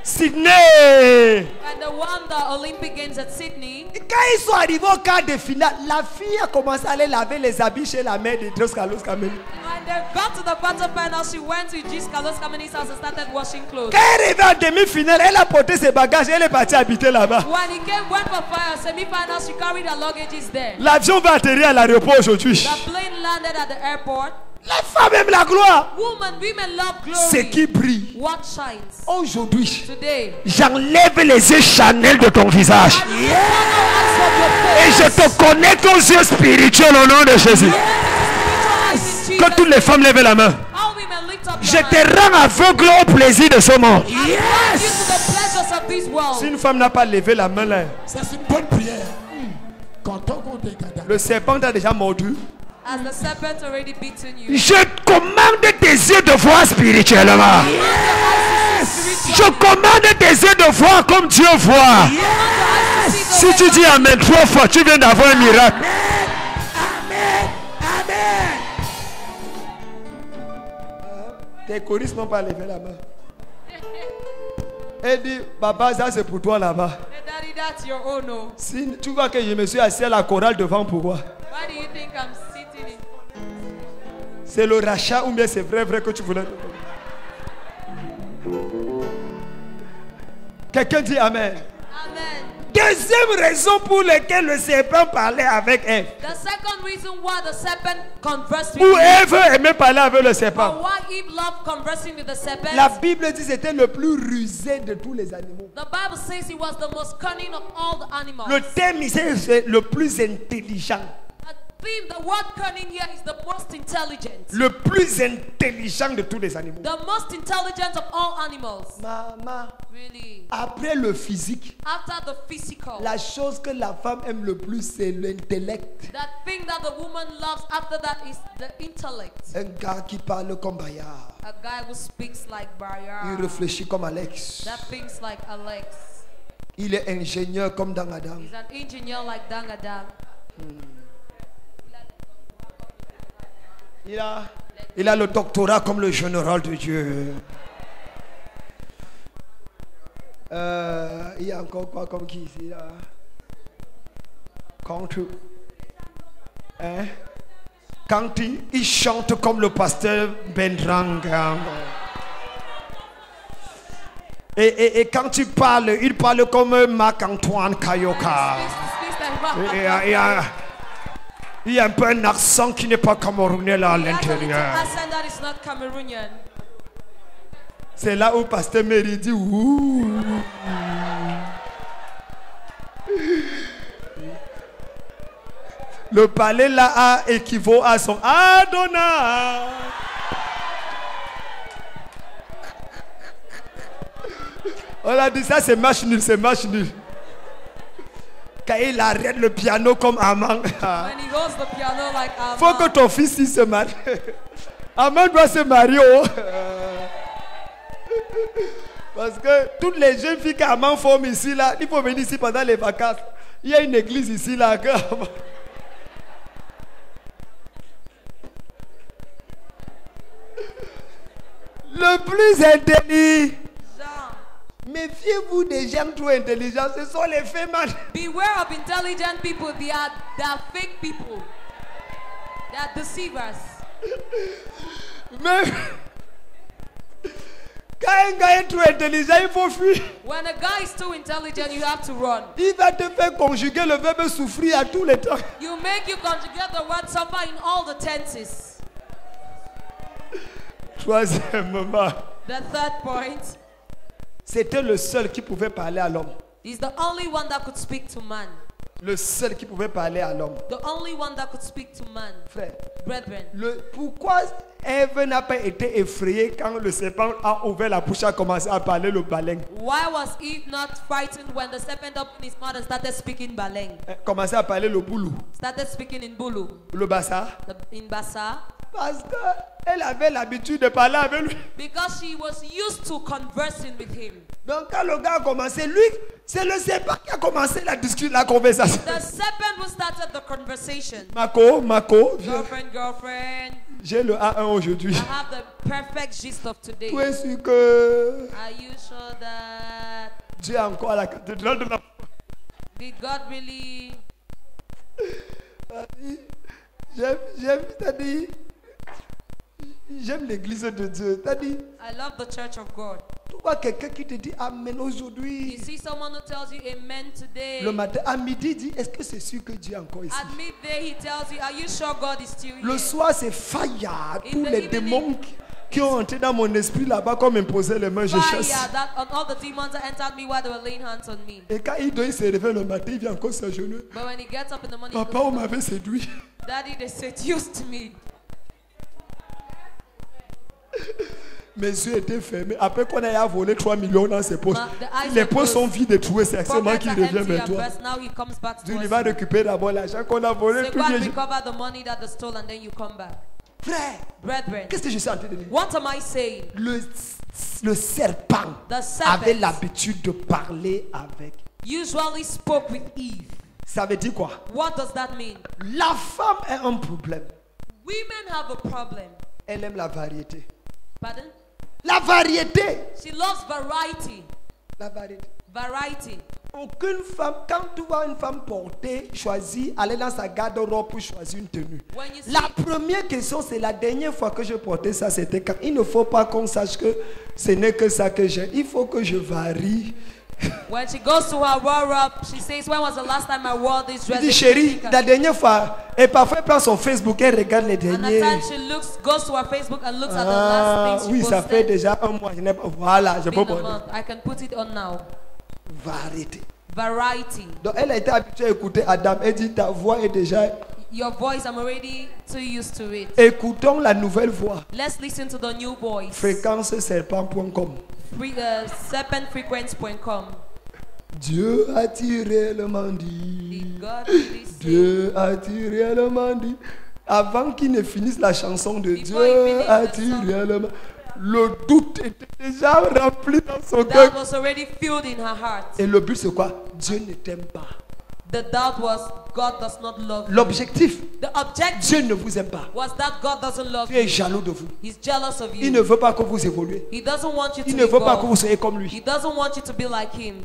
Sydney. And the one, the Olympic Games at Sydney, Quand ils sont arrivés au quart de finale, la fille a commencé à aller laver les habits chez la mère de Idriss Carlos Kameni. when they got to the quarterfinals, she went to Idris Carlos Kameni's house and started washing clothes. Quand elle est arrivée en demi-finale, elle a porté ses bagages et elle est partie habiter là-bas. When he went for semi-finals, she carried her luggages there. L'avion va atterrir à l'aéroport aujourd'hui. The plane landed at the airport. La femme aime la gloire. Women love glory. Ce qui brille. What shines? Aujourd'hui, Today. j'enlève les yeux Chanel de ton visage. Et je te connecte aux yeux spirituels au nom de Jésus. Que toutes les femmes lèvent la main. All women lift up Je your hands. te rends aveugle au plaisir de ce monde. I blind you to the pleasures of this world. Si une femme n'a pas levé la main là, Ça, c'est une bonne prière. Le serpent t'a déjà mordu. Has the serpent already beaten you? Je commande tes yeux de voir spirituellement. Je commande tes yeux de voir comme Dieu voit. Si tu dis Amen 3 fois, tu viens d'avoir un miracle. Amen. Amen. Tes choristes n'ont pas levé la main. Elle dit, papa, ça c'est pour toi là-bas. Hey, Daddy, that's your own. No. Si tu vois que je me suis assis à la chorale devant, pourquoi? Why do you think I'm sitting in? C'est le rachat ou bien c'est vrai que tu voulais? Quelqu'un dit Amen. Amen. Deuxième raison pour laquelle le serpent parlait avec Ève. The second reason why the serpent conversed with Ou Eve, Ève aimait parler avec le or serpent. why Eve loved conversing with the serpent, La Bible dit que c'était le plus rusé de tous les animaux. the Bible says he was the most cunning of all the animals. Le terme ici c'est le plus intelligent. The word cunning here is the most intelligent. Le plus intelligent de tous les animaux. The most intelligent of all animals. Maman, Really. après le physique, After the physical, la chose que la femme aime le plus, c'est l'intellect. that thing that the woman loves after that is the intellect. Un gars qui parle comme Bayard. A guy who speaks like Il Bayard, réfléchit comme Alex. that thinks like Alex. Il est ingénieur comme dans Adam. He's an engineer like Dangadam. Il a le doctorat comme le général de Dieu. Il y a encore quoi comme qui ici là? Quand il chante comme le pasteur Bendrang. Et quand il parle, il parle comme Marc-Antoine Kayoka. Il y a un peu un accent qui n'est pas camerounais là à l'intérieur. Accent that is not Cameroonian. C'est là où Pasteur Mary dit ouh. Le palais là équivaut à son Adonai. On a dit ça, c'est match nul, c'est match nul. Quand il arrête le piano comme Amand. When he holds the piano like Faut que ton fils se marie. Amand doit se marier. Oh. Parce que toutes les jeunes filles qu'Amand forme ici là, il faut venir ici pendant les vacances. Il y a une église ici là. Le plus intelligent. Méfiez-vous des gens trop intelligents, ce sont les faits man. Beware of intelligent people. They are fake people. They are deceivers. Mais quand un gars est trop intelligent, il faut fuir. When a guy is too intelligent, you have to run. Il va te faire conjuguer le verbe souffrir à tous les temps. You make you conjugate the word suffer in all the tenses. Troisièmement, The third point c'était le seul qui pouvait parler à l'homme. is the only one that could speak to man. Le seul qui pouvait parler à l'homme. The only one that could speak to man. Frère, Brethren, pourquoi Ève n'a pas été effrayée quand le serpent a ouvert la bouche et a commencé à parler le baleng? why was Eve not frightened when the serpent opened his mouth and started speaking Baleng? Commencé à parler le boulou, Started speaking in Bulu, le bassa. in Bassa, Parce qu'elle avait l'habitude de parler avec lui. because she was used to conversing with him. Donc quand le gars a commencé, lui, c'est le serpent qui a commencé la conversation. The serpent who started the conversation. Mako, viens. Girlfriend, J'ai le A1 aujourd'hui. I have the perfect gist of today. Tu es sûr que Are you sure that Dieu est encore à la cathédrale de la... did God really? J'aime l'église de Dieu. T'as dit, I love the church of God. tu vois quelqu'un qui te dit Amen aujourd'hui. You see someone who tells you amen today. Le matin, à midi, il dit, est-ce que c'est sûr que Dieu est encore ici? At midday he tells you, are you sure God is still here? Le soir, c'est fire. In Tous the les evening, démons qui ont entré dans mon esprit là-bas, comme imposer les mains, je chasse. Fire that on all the demons that entered me while they were laying hands on me. Et quand il se réveille le matin, il vient encore s'agenouiller. But when he gets up in the morning, he Papa, goes, on m'avait séduit. Daddy, they seduced me. Mes yeux étaient fermés. Après qu'on ait volé 3 millions dans ses poches. The eyes Les were poches sont closed. vides et trouées. C'est seulement Pockets qu'il are revient empty vers and toi. burst. Now he comes back Tu towards lui vas you. récupérer d'abord l'argent qu'on a volé. So Puis go and viens- recover the money that they stole and then you come back. Frère, Brethren, qu'est-ce que je suis en train de dire? what am I saying? Le serpent The serpent avait l'habitude de parler avec. usually spoke with Eve. Ça veut dire quoi? What does that mean? La femme a un problème. Women have a problem. Elle aime la variété. Pardon? La variété. She loves variety. La variété. Variety. Aucune femme, quand tu vois une femme porter, choisir, aller dans sa garde-robe pour choisir une tenue. When you see, La première question, c'est la dernière fois que je portais ça, c'était quand il ne faut pas qu'on sache que ce n'est que ça que j'ai. Il faut que je varie. when she goes to her wardrobe, she says, when was the last time I wore this Je dress? dis, chérie, la dernière fois, et parfois elle prend son Facebook, elle regarde les And at derniers. times she goes to her Facebook and looks at the Ah, last thing oui, she ça fait posted. déjà un mois. Je n'ai pas. Voilà, je peux Been a porter. month. I can put it on now. Variété. Variety. Donc elle a été habituée à écouter Adam. Elle dit, ta voix est déjà. Your voice, I'm already too used to it. Écoutons la nouvelle voix. Let's listen to the new voice. Fréquenceserpent.com. Serpentfrequence.com. Dieu a tiré le Did mandi. God really say? Dieu a tiré le mandi. Avant qu'il ne finisse la chanson de Before he Dieu finished a the tiré le mandi, le doute était déjà rempli dans son That cœur. was already filled in her heart. Et le but c'est quoi? Dieu ne t'aime pas. The doubt was God does not love you. L'objectif, The objective Dieu ne vous aime pas. was that God doesn't love Dieu est you. jaloux de vous. He's jealous of Il ne you. veut pas que vous évoluez. He doesn't want you Il to ne veut pas que evolve. vous soyez comme He lui. doesn't want you to be like him.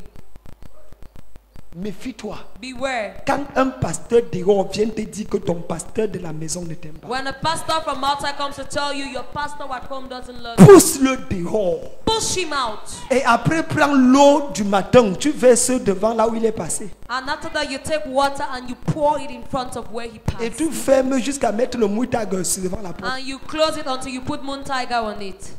Méfie-toi. Beware. Quand un pasteur dehors vient te dire que ton pasteur de la maison ne t'aime pas, When a pastor from outside comes to tell you your pastor at home doesn't love you, pousse-le dehors. push him out. Et après, prends l'eau du matin. Tu verses devant là où il est passé. And after that, you take water and you pour it in front of where he Et passed. tu fermes jusqu'à mettre le moutarde devant la porte. And you close it until you put moon tiger on it.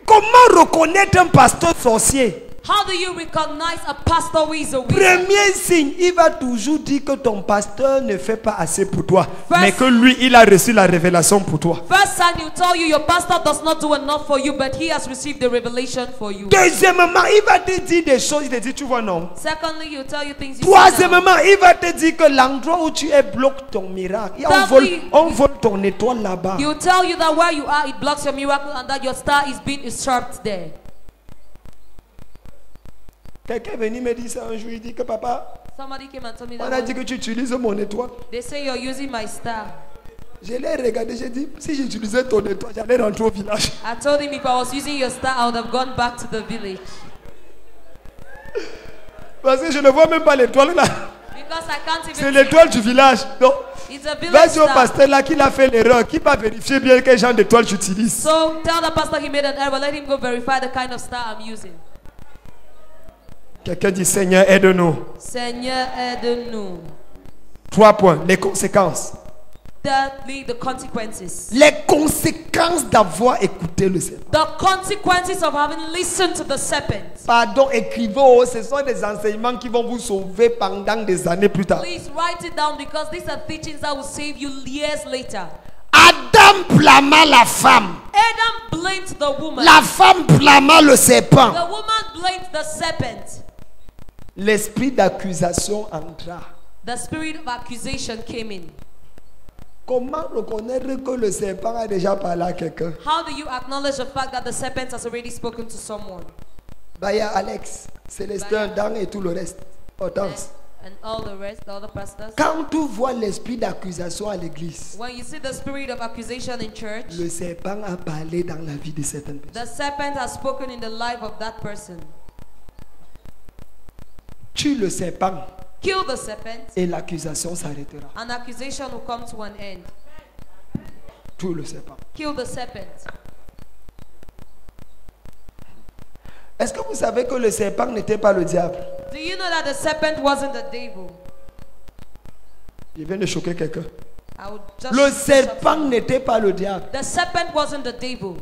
Comment reconnaître un pasteur sorcier? How do you recognize a pastor who is a wizard? Premier signe, il va toujours dire que ton pasteur ne fait pas assez pour toi, First- mais que lui, il a reçu la révélation pour toi. First sign, he'll tell you your pastor does not do enough for you, but he has received the revelation for you. Deuxièmement, il va te dire des choses, il te dit, tu vois, non. Secondly, he'll tell you things you see now. Troisièmement, il va te dire que l'endroit où tu es bloque ton miracle. Et Thirdly- on vole ton étoile là-bas. He'll tell you that where you are, it blocks your miracle and that your star is being usurped there. Quelqu'un est venu me dire ça un jour, il dit que papa, Somebody came and told me on a that dit que tu utilises mon étoile. they say you're using my star. Je l'ai regardé, j'ai dit, si j'utilisais ton étoile, j'allais rentrer au village. I told him if I was using your star, I would have gone back to the village. Parce que je ne vois même pas l'étoile là. Because I can't C'est even see. l'étoile du village. Donc, It's a village vas-y au star. pasteur là qui a fait l'erreur, qui va vérifier bien quel genre d'étoile j'utilise. So tell the pastor he made an error. Let him go verify the kind of star I'm using. Quelqu'un dit, Seigneur, aide-nous. Seigneur, aide-nous. 3 points, les conséquences. Thirdly, the consequences. Les conséquences d'avoir écouté le serpent. The consequences of having listened to the serpent. Pardon, écrivez, ce sont des enseignements qui vont vous sauver pendant des années plus tard. Please write it down because these are teachings that will save you years later. Adam blâma la femme. Adam blamed the woman. La femme blâma le serpent. The woman blamed the serpent. L'esprit d'accusation entra. The spirit of accusation came in. Comment reconnaître que le serpent a déjà parlé à quelqu'un? How do you acknowledge the fact that the serpent has already spoken to someone? Bah, il y a Alex, Célestin, Dan et tout le reste. Hortense. And all the rest, the other pastors. Quand tu vois l'esprit d'accusation à l'église, When you see the spirit of accusation in church, le serpent a parlé dans la vie de certaines personnes. the serpent has spoken in the life of that person. Tue le serpent Kill the serpent, et l'accusation s'arrêtera. and accusation will come to an end. Tue le serpent. Kill the serpent. Est-ce que vous savez que le serpent n'était pas le diable? Do you know that the serpent wasn't the devil? Il vient de choquer quelqu'un. I would just Le serpent n'était pas le diable. The serpent wasn't the devil.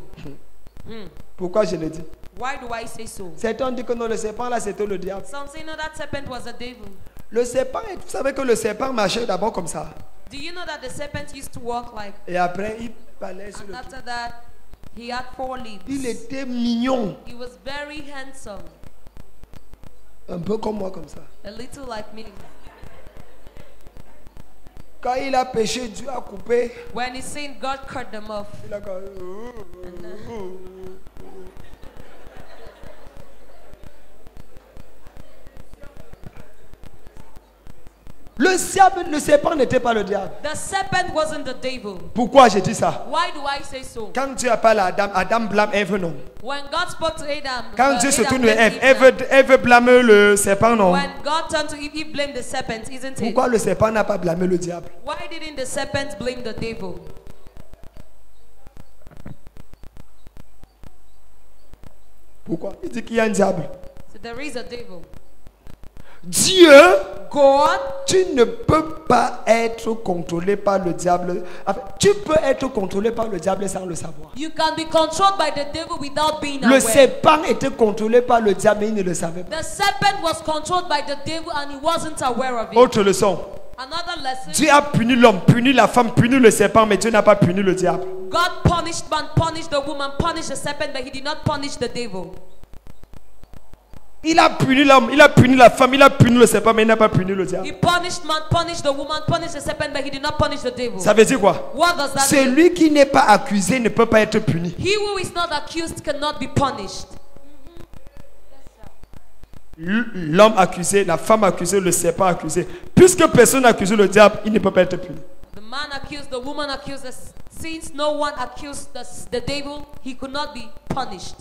Pourquoi je le dis? Why do I say so? Certains disent que non, le serpent là c'était le diable. Some say no, that serpent was the devil. Le serpent, vous savez que le serpent marchait d'abord comme ça. Do Do you know that the serpent used to walk like? Et après, il parlait sur And le after that, he had 4 limbs. Il était mignon. He was very handsome, Un peu comme moi, comme ça. a little like me. Quand il a péché, Dieu a coupé. When he sinned, God cut them off. Il a quand le serpent n'était pas le diable. The serpent wasn't the devil. Pourquoi j'ai dit ça? Why do I say so? Quand Dieu a parlé à Adam, Adam blâme Ève, non? When God spoke to Adam, Quand Dieu se Adam tourne vers blamed Ève, Eve. Ève blâme le serpent, non? When God turned to Eve, he blamed the serpent, isn't it? Pourquoi le serpent n'a pas blâmé le diable? Why didn't the serpent blame the devil? Pourquoi? Il dit qu'il y a un diable. So there is a devil. Dieu, God, tu ne peux pas être contrôlé par le diable. Enfin, tu peux être contrôlé par le diable sans le savoir. you can be controlled by the devil without being Le aware. serpent était contrôlé par le diable, mais il ne le savait pas. The serpent was controlled by the devil and he wasn't aware of it. Autre leçon. Another lesson. Dieu a puni l'homme, puni la femme, puni le serpent, mais Dieu n'a pas puni le diable. God punished man, punished the woman, punished the serpent, but he did not punish the devil. Il a puni l'homme, il a puni la femme, il a puni le serpent, mais il n'a pas puni le diable. He punished man, punished the woman, punished the serpent, but he did not punish the devil. Ça veut dire quoi? What does that mean? Celui qui n'est pas accusé ne peut pas être puni. He who is not accused cannot be punished. L'homme accusé, la femme accusée, le serpent accusé. Puisque personne n'a accusé le diable, il ne peut pas être puni. The man accused, the woman accused, since no one accused the devil, he could not be punished.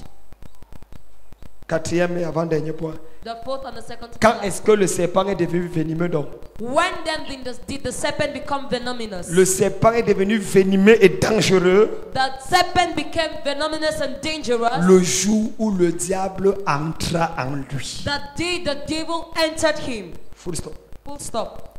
Quatrième et avant-dernier point. The fourth and the second Quand point. est-ce que le serpent est devenu venimeux donc? When then did the serpent become venomous? Le serpent est devenu venimeux et dangereux The serpent became venomous and dangerous le jour où le diable entra en lui. the day the devil entered him. Full stop. Full stop.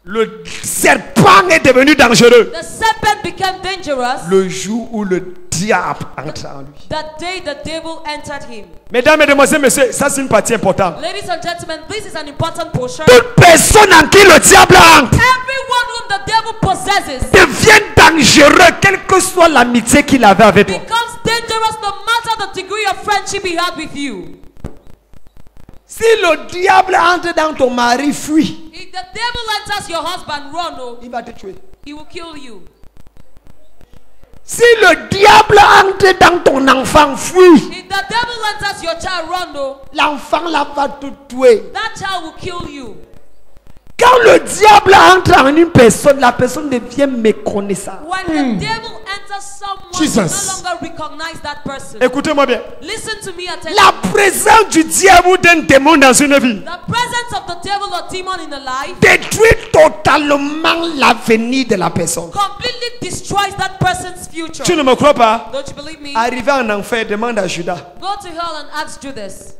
Le serpent est devenu dangereux The serpent became dangerous le jour où le diable entra en lui. the day the devil entered him. Mesdames, Mesdemoiselles, Messieurs, ça c'est une partie importante. Ladies and gentlemen, this is an important portion. Toute personne en qui le diable entre Everyone whom the devil possesses devient dangereux, quelle que soit l'amitié qu'il avait avec toi. becomes dangerous no matter the degree of friendship he had with you. Si le diable entre dans ton mari, fuis. If the devil enters your husband, run, oh, Il va te tuer. he will kill you. Si le diable entre dans ton enfant, fuis. If the devil enters your child, run, oh, L'enfant là va te tuer. that child will kill you. Quand le diable entre en une personne, la personne devient méconnaissable. When the devil enters someone, Jesus. you no longer recognize that person. Écoutez-moi bien. Listen to me attentively. La présence du diable ou d'un démon dans une vie The presence of the devil or demon in a life détruit totalement l'avenir de la personne. completely destroys that person's future. Tu ne me crois pas? Don't you believe me? Arrivé en enfer, demande à Judas. Go to hell and ask Judas.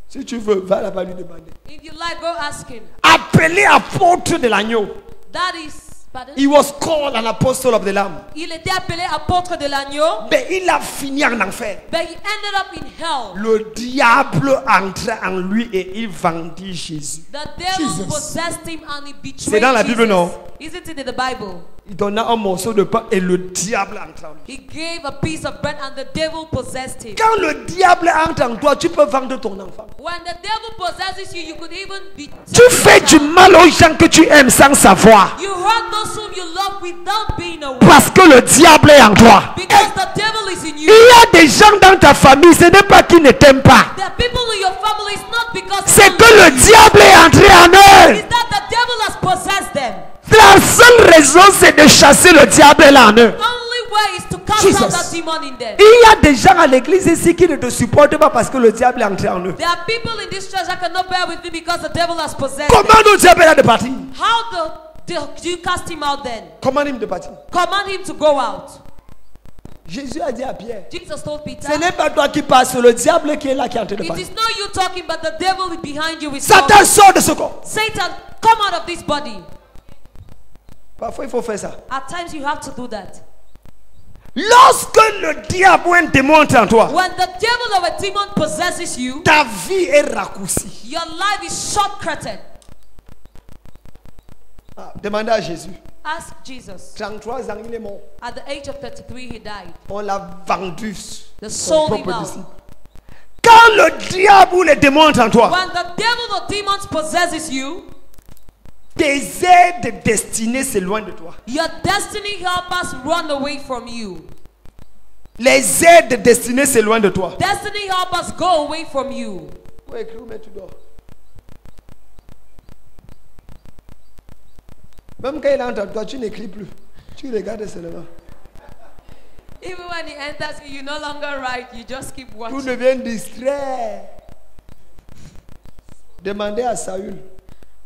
Si tu veux, va là-bas lui demander. If you like, go ask him. Appelé apôtre de l'agneau. That is, pardon? He was called an apostle of the Lamb. Il était appelé apôtre de l'agneau, Mais il a fini en enfer. but he ended up in hell. Le diable entra en lui et il vendit Jésus. The devil possessed him and he betrayed C'est dans la Bible, Jesus. non? Isn't it in the Bible? Il donna un morceau de pain et le diable entra en lui. He gave a piece of bread and the devil possessed him. Quand le diable entre en toi, tu peux vendre ton enfant. When the devil possesses you, you could even be. Tu fais du mal aux gens que tu aimes sans savoir. You hurt those whom you love without being aware. Parce que le diable est en toi. Because the devil is in Il you. y a des gens dans ta famille, ce n'est pas qu'ils ne t'aiment pas. The people in your family is not because C'est que le diable est entré en eux. is that the devil has possessed them. La seule raison, c'est de chasser le diable là en eux. Only way is to cast Jesus. out that demon in them. Il y a des gens à l'église ici qui ne te supportent pas parce que le diable est entré en eux. There are people in this church that cannot bear with me because the devil has possessed them. Comment le diable est de partir? How do you cast him out then? Comment il de partir? Command him to go out. Jésus a dit à Pierre, Jesus told Peter, ce n'est pas toi qui passes, c'est le diable qui est là qui est en train de it partir. is not you talking, but the devil is behind you with Satan sort de ce corps. Satan, come out of this body. Parfois il faut faire ça. At times you have to do that. Lorsque le diable ou un démon entre en toi, When the devil of a demon possesses you, ta vie est raccourcie. your life is short-cutted. Ah, demandez à Jésus. Ask Jesus. 33 ans, il est mort. At the age of 33, he died. On l'a vendu. They Son sold him propre out. disciple. Quand le diable ou les démons entrent en toi, When the devil or demons possesses you, tes aides de destinée s'éloignent de toi. your destiny helpers run away from you. Les aides de destinée s'éloignent de toi. Destiny helpers go away from you. Faut écrire, mais tu dors. Même quand il entre en toi, tu n'écris plus. Tu regardes seulement. Even when he enters you, you no longer write, you just keep Tout watching. devient distrait. Demandez à Saül.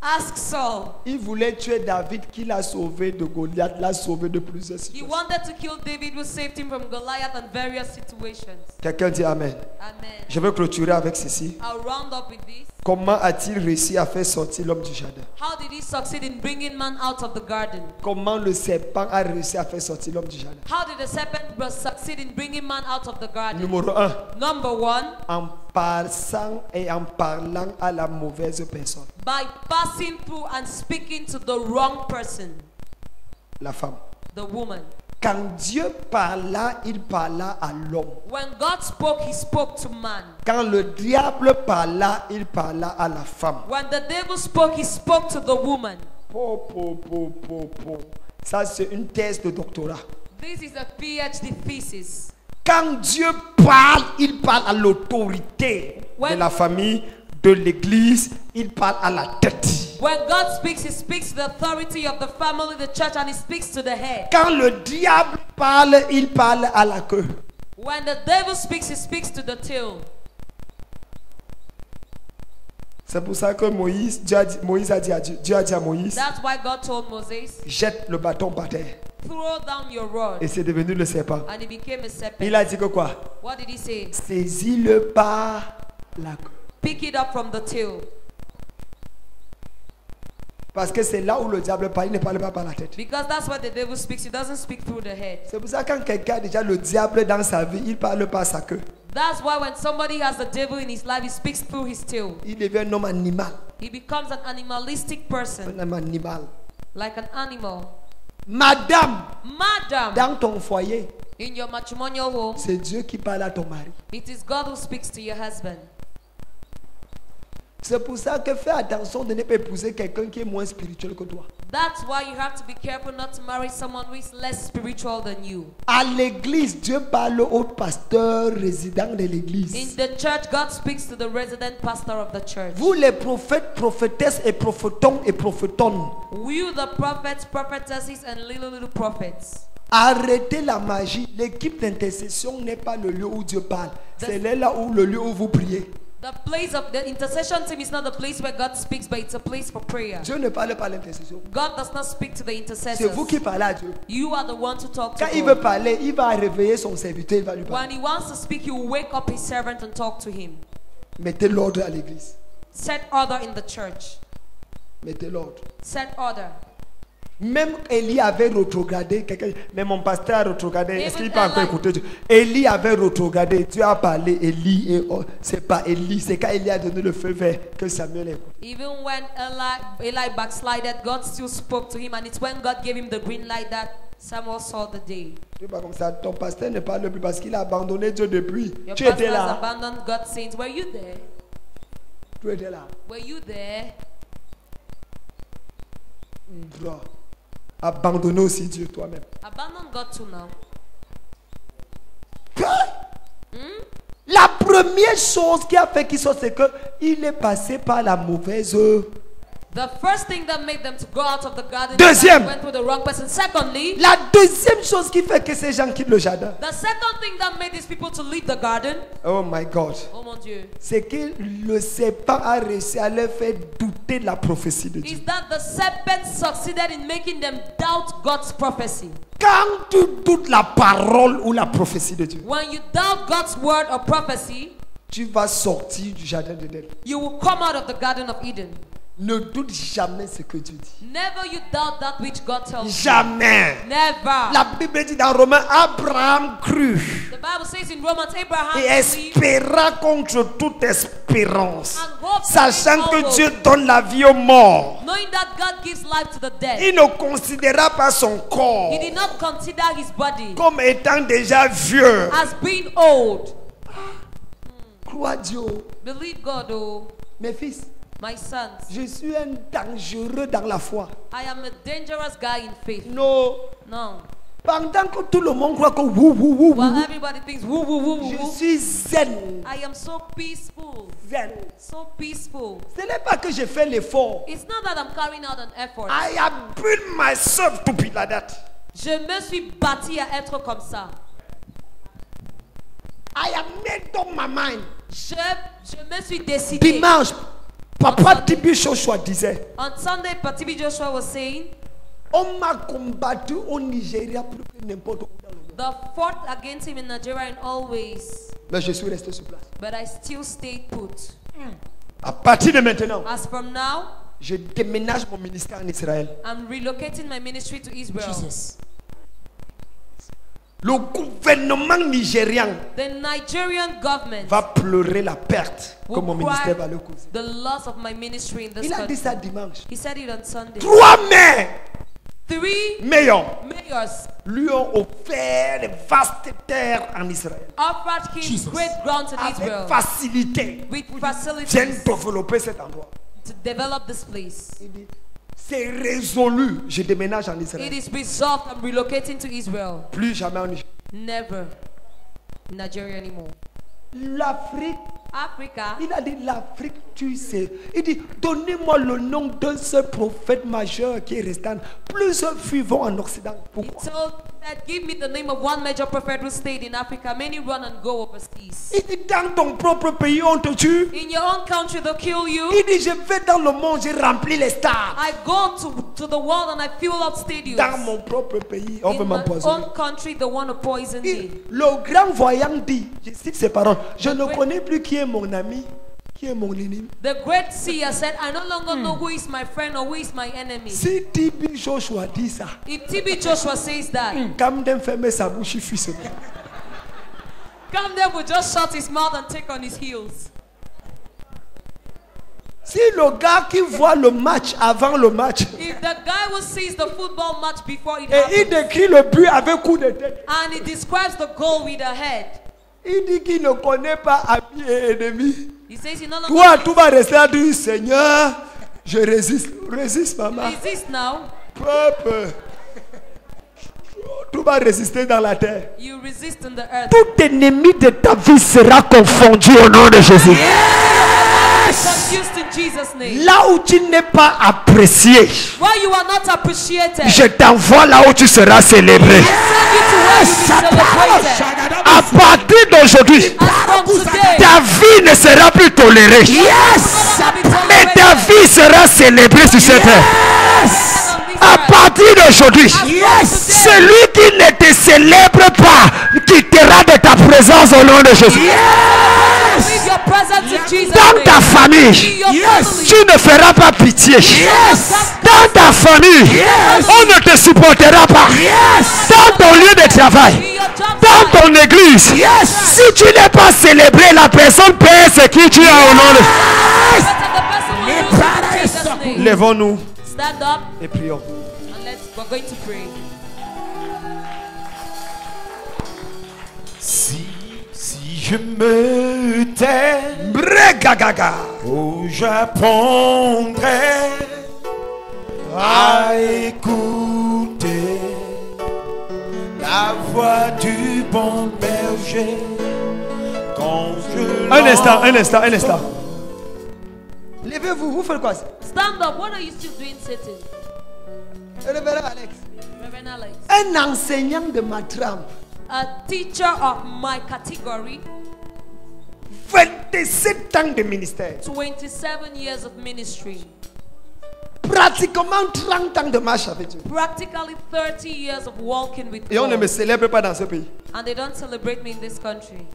Ask Saul. Il voulait tuer David qui l'a sauvé de Goliath, l'a sauvé de plusieurs He situations. wanted to kill David, who saved him from Goliath and various situations. Quelqu'un dit Amen. Amen. Je vais clôturer avec ceci. I'll round up with this. Comment a-t-il réussi à faire sortir l'homme du jardin? How did he succeed in bringing man out of the garden? Comment le serpent a réussi à faire sortir l'homme du jardin? How did the serpent succeed in bringing man out of the garden? Numéro 1. Number one, En passant et en parlant à la mauvaise personne. by passing through and speaking to the wrong person, La femme. the woman. Quand Dieu parla, il parla à l'homme. When God spoke, he spoke to man. Quand le diable parla, il parla à la femme. When the devil spoke, he spoke to the woman. Po. Ça, c'est une thèse de doctorat. This is a PhD thesis. Quand Dieu parle, il parle à l'autorité de la famille, de l'église, il parle à la tête. When God speaks, he speaks to the authority of the family, the church, and he speaks to the head. Quand le diable parle, il parle à la queue. When the devil speaks, he speaks to the tail. C'est pour ça que Moïse a dit à Dieu, Dieu a dit à Moïse, That's why God told Moses, jette le bâton par terre. throw down your rod. Et c'est devenu le serpent. And he became a serpent. Il a dit que quoi? What did he say? Saisis-le par la queue. Pick it up from the tail. Parce que c'est là où le diable parle, il ne parle pas par la tête. Because that's why the devil speaks. He doesn't speak through the head. C'est pour ça que quand quelqu'un a déjà le diable dans sa vie, il parle par sa queue. That's why when somebody has the devil in his life, he speaks through his tail. Il devient un homme animal. He becomes an animalistic person, Un homme animal. like an animal. Madame, Madam, dans ton foyer, in your matrimonial home, c'est Dieu qui parle à ton mari. it is God who speaks to your husband. C'est pour ça que fais attention de ne pas épouser quelqu'un qui est moins spirituel que toi. That's why you have to be careful not to marry someone who is less spiritual than you. À l'église, Dieu parle au pasteur résident de In l'église. the church, God speaks to the resident pastor of the church. Vous les prophètes, prophétesses et prophétons et prophétonnes, You, the prophets, prophetesses, and little prophets. arrêtez la magie. L'équipe d'intercession n'est pas le lieu où Dieu parle. C'est là où le lieu où vous priez. The place of the intercession team is not the place where God speaks, but it's a place for prayer. Dieu ne parle pas à l'intercession. God does not speak to the C'est intercessors. vous qui parlez à Dieu. You are the one to talk to Quand il veut God. parler, il va réveiller son serviteur, il va lui When parler. he wants to speak, he will wake up his servant and talk to him. Mettez l'ordre à l'église. Set order in the church. Mettez l'ordre. Set order. Même Élie avait rétrogradé quelqu'un. Mais mon pasteur a rétrogradé. Est-ce qu'il peut Even encore Eli. écouter Dieu? Élie avait rétrogradé. Dieu a parlé. Élie et c'est pas Élie. C'est quand Élie a donné le feu vert que Samuel a écouté. Even when Eli backslided, God still spoke to him, and it's when God gave him the green light that Samuel saw the day. Tu pas comme ça. Ton pasteur ne parle plus parce qu'il a abandonné Dieu depuis. Your Tu pastor étais has là. abandoned God's saints. Were you there? Tu étais là. Were you there? Bro. Abandonne aussi Dieu toi-même. Abandon God too now. La première chose qui a fait qu'il sorte, c'est qu'il est passé par la mauvaise. The first thing that made them to go out of the garden Deuxième. is that they went with the wrong person. Secondly, La deuxième chose qui fait que ces gens quittent le jardin. the second thing that made these people to leave the garden, Oh my God. oh mon Dieu, C'est que le serpent a réussi à leur faire douter de la prophétie de Dieu. is that the serpent succeeded in making them doubt God's prophecy. Quand tu doutes la parole ou la prophétie de Dieu, When you doubt God's word or prophecy, tu vas sortir du jardin d'Éden. you will come out of the Garden of Eden. Ne doute jamais ce que Dieu dit. Never you doubt that which God tells you. Jamais. Never. La Bible dit dans Romains, Abraham crut The Bible says in Romans, Abraham et believed espéra contre toute espérance, and hoped sachant against all que hope, Dieu donne la vie aux morts. knowing that God gives life to the dead. Il ne considéra pas son corps He did not consider his body comme étant déjà vieux. as being old. Crois Dieu. Believe God, oh, Mes fils, my sons. je suis un dangereux dans la foi. I am a dangerous guy in faith. Non. No. Pendant que tout le monde croit que wou, wou, wou, While wou, everybody thinks, woo, woo, woo, woo, je woo, suis zen. I am so peaceful. Zen. So peaceful. Ce n'est pas que j'ai fait l'effort. It's not that I'm carrying out an effort. I have built myself to be like that. Je me suis bâti à être comme ça. I have made up my mind. Je me suis décidé. Dimanche, Papa Tibi Joshua disait, On Sunday, Patibi Joshua was saying, on m'a combattu au Nigeria plus que n'importe où dans le monde. the fought against him in Nigeria in all ways, Mais je suis resté sur place. but I still stayed put. À partir de maintenant, As from now, je déménage mon ministère en Israël. I'm relocating my ministry to Israel. Le gouvernement nigérian The Nigerian government va pleurer la perte que will mon cry ministère va le causer. the loss of my ministry in this Il a dit country. ça dimanche. He said it on Sunday. 3 maires 3 meilleurs mayors lui ont offert de vastes terres en Israël. offered him great grounds in Avec Israel facilité. with Viens facilities développer cet endroit. to develop this place. Il dit, c'est résolu. Je déménage en It Israël. is resolved. I'm relocating to Israel. Plus jamais en Nigeria. Never in Nigeria anymore. L'Afrique, Africa, il a dit l'Afrique, tu sais. Il dit, donnez-moi le nom d'un seul prophète majeur qui est resté. Plusieurs vivants en Occident. he Pourquoi? told that give me the name of one major prophet who stayed in Africa. Many run and go overseas. Il dit, dans ton propre pays, on te tue. In your own country, they'll kill you. Il dit, je vais dans le monde, j'ai rempli les stars. I go to the world and I fill up stadiums. Dans mon propre pays, on veut In my m'empoisonner. own country, they want to poison me. Le grand voyant dit, je cite ses paroles, je ne connais plus qui est mon ami, qui est mon ennemi. The great seer said, I no longer know who is my friend or who is my enemy. Si Tibi Joshua dit ça, If TB Joshua says that, Camden ferme sa bouche, il fuit ce gars. Camden will just shut his mouth and take on his heels. Si le gars qui voit le match avant le match, If the guy who sees the football match before it et il happens, décrit le but avec coup de tête, and he describes the goal with a head, il dit qu'il ne connaît pas ami et ennemi. he says he no Toi, longer tout va rester à dire, Seigneur, je résiste. Résiste, maman. resist now. Peuple. Tout va résister dans la terre. You resist in the earth. Tout ennemi de ta vie sera confondu au nom de Jésus. Confused in Jesus' name. Là où tu n'es pas apprécié, Why you are not appreciated, je t'envoie là où tu seras célébré. send you to where you be celebrated. À partir d'aujourd'hui, As from today, ta vie ne sera plus tolérée. Mais ta vie sera célébrée sur cette terre. À partir d'aujourd'hui, celui qui ne te célèbre pas quittera de ta présence au nom de Jésus. leave your presence in Jesus' Dans ta name. famille, In your family, tu ne feras pas pitié. Dans ta famille, on ne te supportera pas. Dans ton lieu de travail, in your job dans site, ton église, si tu n'es pas célébré, la personne paie ce qui tu as au nom de... better the person will lose in Jesus' name. Lèvons-nous Stand up et prions. and we're going to pray. Si je me tais, Bregagaga. oh, j'apprendrai à écouter la voix du bon berger quand je Un instant. Levez-vous, vous faites quoi? Stand up. What are you still doing sitting? Révérend Alex. Reverend Alex. Un enseignant de ma trame, A teacher of my category, 27 ans de ministère, 27 years of ministry, pratiquement 30 ans de marche avec Dieu. practically 30 years of walking with Et on ne me God. célèbre pas dans ce pays. And they don't celebrate me in this country.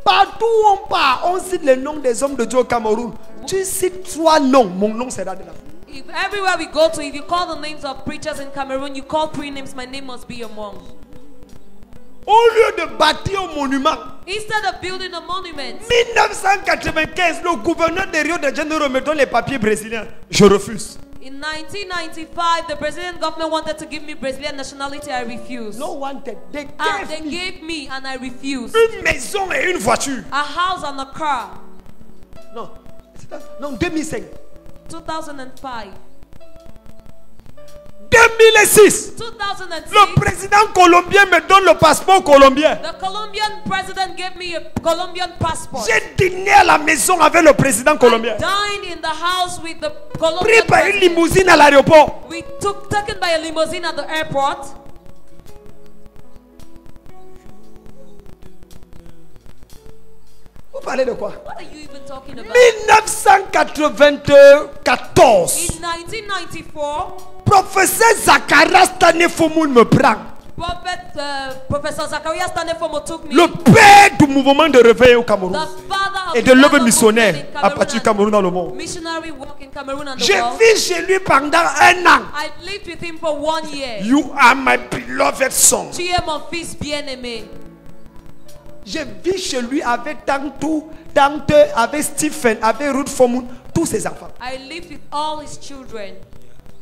Partout où on part, on cite les noms des hommes de Dieu au Cameroun. Tu cites 3 noms, mon nom sera de là. If everywhere we go to, if you call the names of preachers in Cameroon, you call 3 names, my name must be among. Au lieu de bâtir un monument, Instead of building a monument, 1995, le gouverneur de Rio de Janeiro me donne les papiers brésiliens. Je refuse. in 1995, the Brazilian government wanted to give me Brazilian nationality. I refused. No wanted. They And gave they me gave me, and I refused. une maison et une voiture. A house and a car. Non, non, 2005. 2005. 2006. 2006. Le président colombien me donne le passeport colombien. The Colombian president gave me a Colombian passport. J'ai dîné à la maison avec le président colombien. Dined in the house with the Pris Colombian par une president. limousine à l'aéroport. We taken by a limousine at the airport. Vous parlez de quoi? What are you even talking about? 1994. In 1994, Professeur Zacharias Tanefomoun me prend. Professor Zacharias Tanefomo took me. Le père du mouvement de réveil au Cameroun. The father of Et the de l'œuvre movement missionnaire in à partir du Cameroun dans le monde. Missionary work in Cameroon and the J'ai world. vécu chez lui pendant 1 an. I lived with him for 1 year. You are my beloved son. Tu es mon fils bien-aimé. J'ai vécu chez lui avec Tante, avec Stephen, avec Ruth Fomoun, tous ses enfants. I lived with all his children.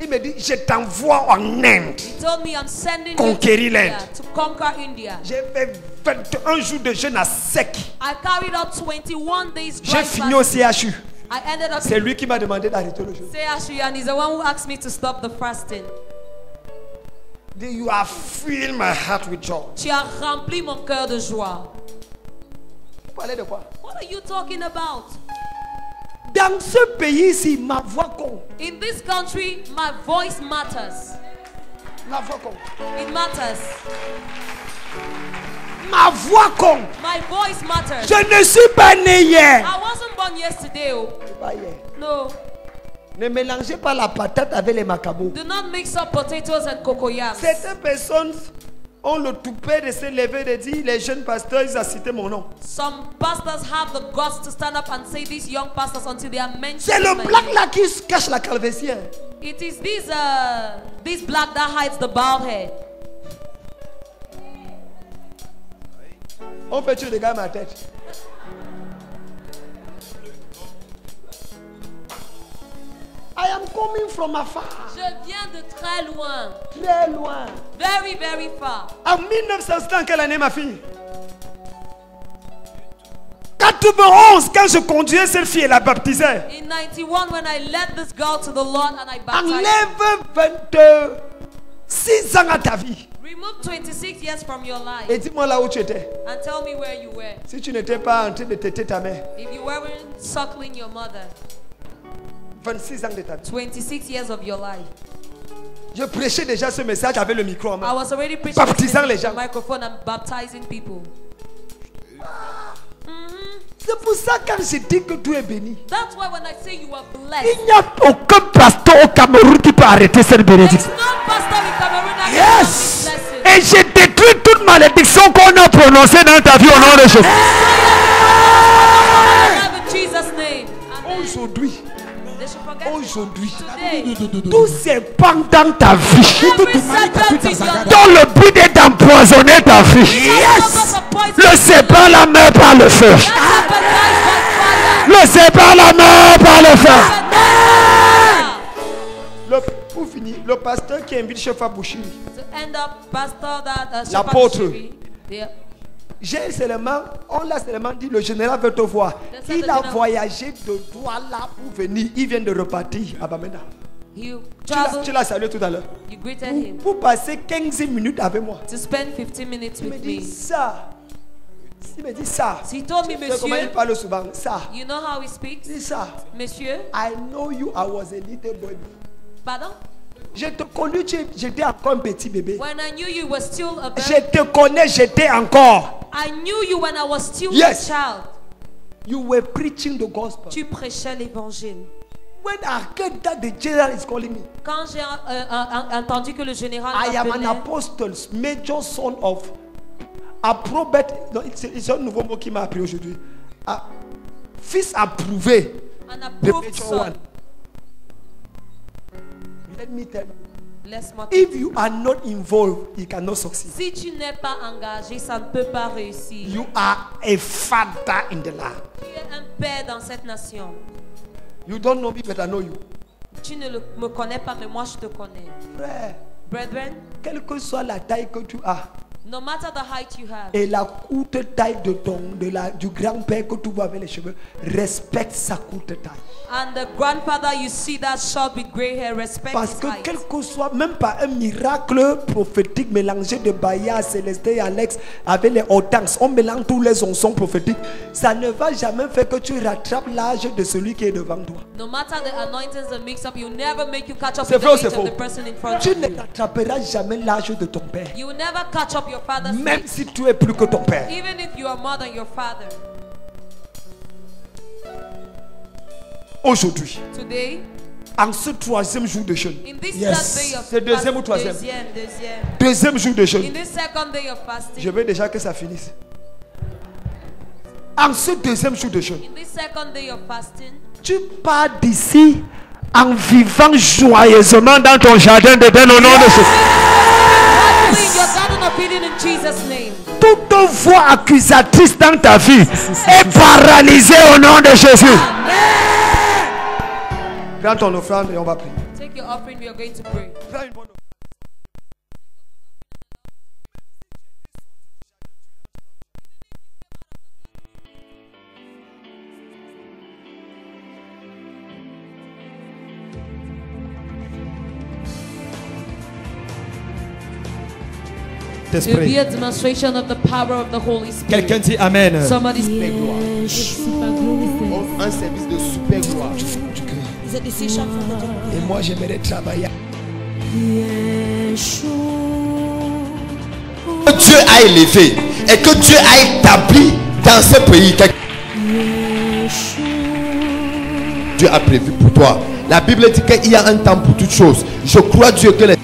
Il me dit, je t'envoie en Inde. He told me I'm sending Conquérir you to India, l'Inde. to conquer India. J'ai fait 21 jours de jeûne à sec. I carried out 21 days dry J'ai fini au fasting. CHU. I ended up C'est lui qui m'a demandé d'arrêter le jeûne. CHU, and he's the one who asked me to stop the fasting. Il dit, you have filled my heart with joy. Tu as rempli mon cœur de joie. Vous parlez de quoi? What are you talking about? Dans ce pays-ci, ma voix compte. In this country, my voice matters. Ma voix compte. It matters. Ma voix compte. My voice matters. Je ne suis pas né hier. I wasn't born yesterday. Oh. Pas hier. No. Ne mélangez pas la patate avec les macabos. Do not mix up potatoes and cocoyams. Certaines personnes ont le toupet de se lever et de dire, les jeunes pasteurs, ils ont cité mon nom. Some pastors have the guts to stand up and say these young pastors until they are mentioned. C'est le by black name. là qui cache la calvitie. It is this black that hides the bald head. On fait tuer des gars à ma tête. I am coming from afar. Je viens de très loin. Très loin. Very, very far. En 1900, quelle année ma fille? 91, quand je conduisais cette fille, elle a baptisé. In 91, when I led this girl to the Lord and I baptized her, Enlève 26 ans à ta vie. remove 26 years from your life Et dis-moi là où tu étais. and tell me where you were. Si tu n'étais pas en train de téter ta mère. If you weren't suckling your mother, 26 ans de ta vie. 26 years of your life. Je prêchais déjà ce message avec le micro en I main. was already preaching Baptisant les with the gens. microphone and baptizing people. C'est pour ça quand je dis que tu es béni. That's why when I say you are Il blessed, n'y a aucun pasteur au Cameroun qui peut arrêter cette there's bénédiction. no pastor in Cameroon that can Yes! have this blessing. Et je détruis toute malédiction qu'on a prononcée dans ta vie au nom de Jésus. Have in Jesus' name. Amen. Aujourd'hui, They should forget aujourd'hui, today. tous ces pans dans ta vie, Every sentence in your life. dans le but est d'empoisonner ta vie. Yes. Le sépare la main par le feu. Le sépare la main par le feu. Pour finir, le pasteur qui invite chef à Bouchiri, To end up, pastor that L'apôtre. Yeah. on l'a seulement dit, le général veut te voir. Le Il a général. voyagé de Douala pour venir. Il vient de repartir à Bamenda. You Tu traveled, l'as salué tout à l'heure. you greeted him Pour passer 15 minutes avec moi. to spend 15 minutes Il me with dit me. ça. Il me dit ça. So he told me, Tu sais comment il Monsieur, parle souvent? Ça. you know how he speaks? Il dit ça. Monsieur, I know you, I was a little boy. pardon? Je te connais, j'étais encore un petit bébé. When I knew you were still a baby, Je te connais, j'étais encore. I knew you when I was still Yes. a child. You were preaching the gospel. Tu prêchais l'évangile. When I heard that the general is calling me, Quand j'ai entendu que le général I am an m'appelait, apostle, major son of Approbate, c'est un nouveau mot qui m'a appris aujourd'hui. Fils approuvé. An approved Perpetual son. one. Let me tell you. Laisse-moi te If dire. you are not involved, you cannot succeed. Si tu n'es pas engagé, ça ne peut pas réussir. You are a father in the land. Tu es un père dans cette nation. You don't know me, but I know you. Tu ne me connais pas, mais moi je te connais. Frère, Brethren, quelle que soit la taille que tu as no matter the height you have et la courte taille du grand-père que tu vois avec les cheveux, respecte sa courte taille. and the grandfather you see that short with gray hair, respect Parce his que height. quel que soit, même pas un miracle prophétique mélangé de Baya, Célestin et Alex avec les Hortenses, on mélange tous les onçons prophétiques, ça ne va jamais faire que tu rattrapes l'âge de celui qui est devant toi. No matter the anointings and mix up, you never make you catch up C'est with the vrai ou age c'est of faux? the person in front Tu of ne you. rattraperas jamais l'âge de ton père, You will never catch up your father's même age, si tu es plus que ton père. even if you are more than your father. Aujourd'hui, Today, en ce troisième jour de jeûne, in this Yes. third day of C'est deuxième ou troisième? Deuxième. deuxième jour de In jeûne, this second day of fasting, je veux déjà que ça finisse. En ce deuxième jour de jeûne, in this second day of fasting, tu pars d'ici en vivant joyeusement dans ton jardin de Dieu au nom de Jésus. happily in your garden of Eden in Jesus' name. Toute voix accusatrice dans ta vie est paralysée au nom de Jésus. Prends ton offrande et on va prier. Take your offering, we are going to pray. Prends une bonne offrande. It will be a demonstration of the power of the Holy Spirit. Quelqu'un dit Amen. Somebody Un service de super gloire. It's a decision from the devil. Et moi j'aimerais travailler. Que Dieu a élevé et que Dieu a établi dans ce pays. Dieu a prévu pour toi. La Bible dit qu'il y a un temps pour toutes choses. Je crois Dieu que les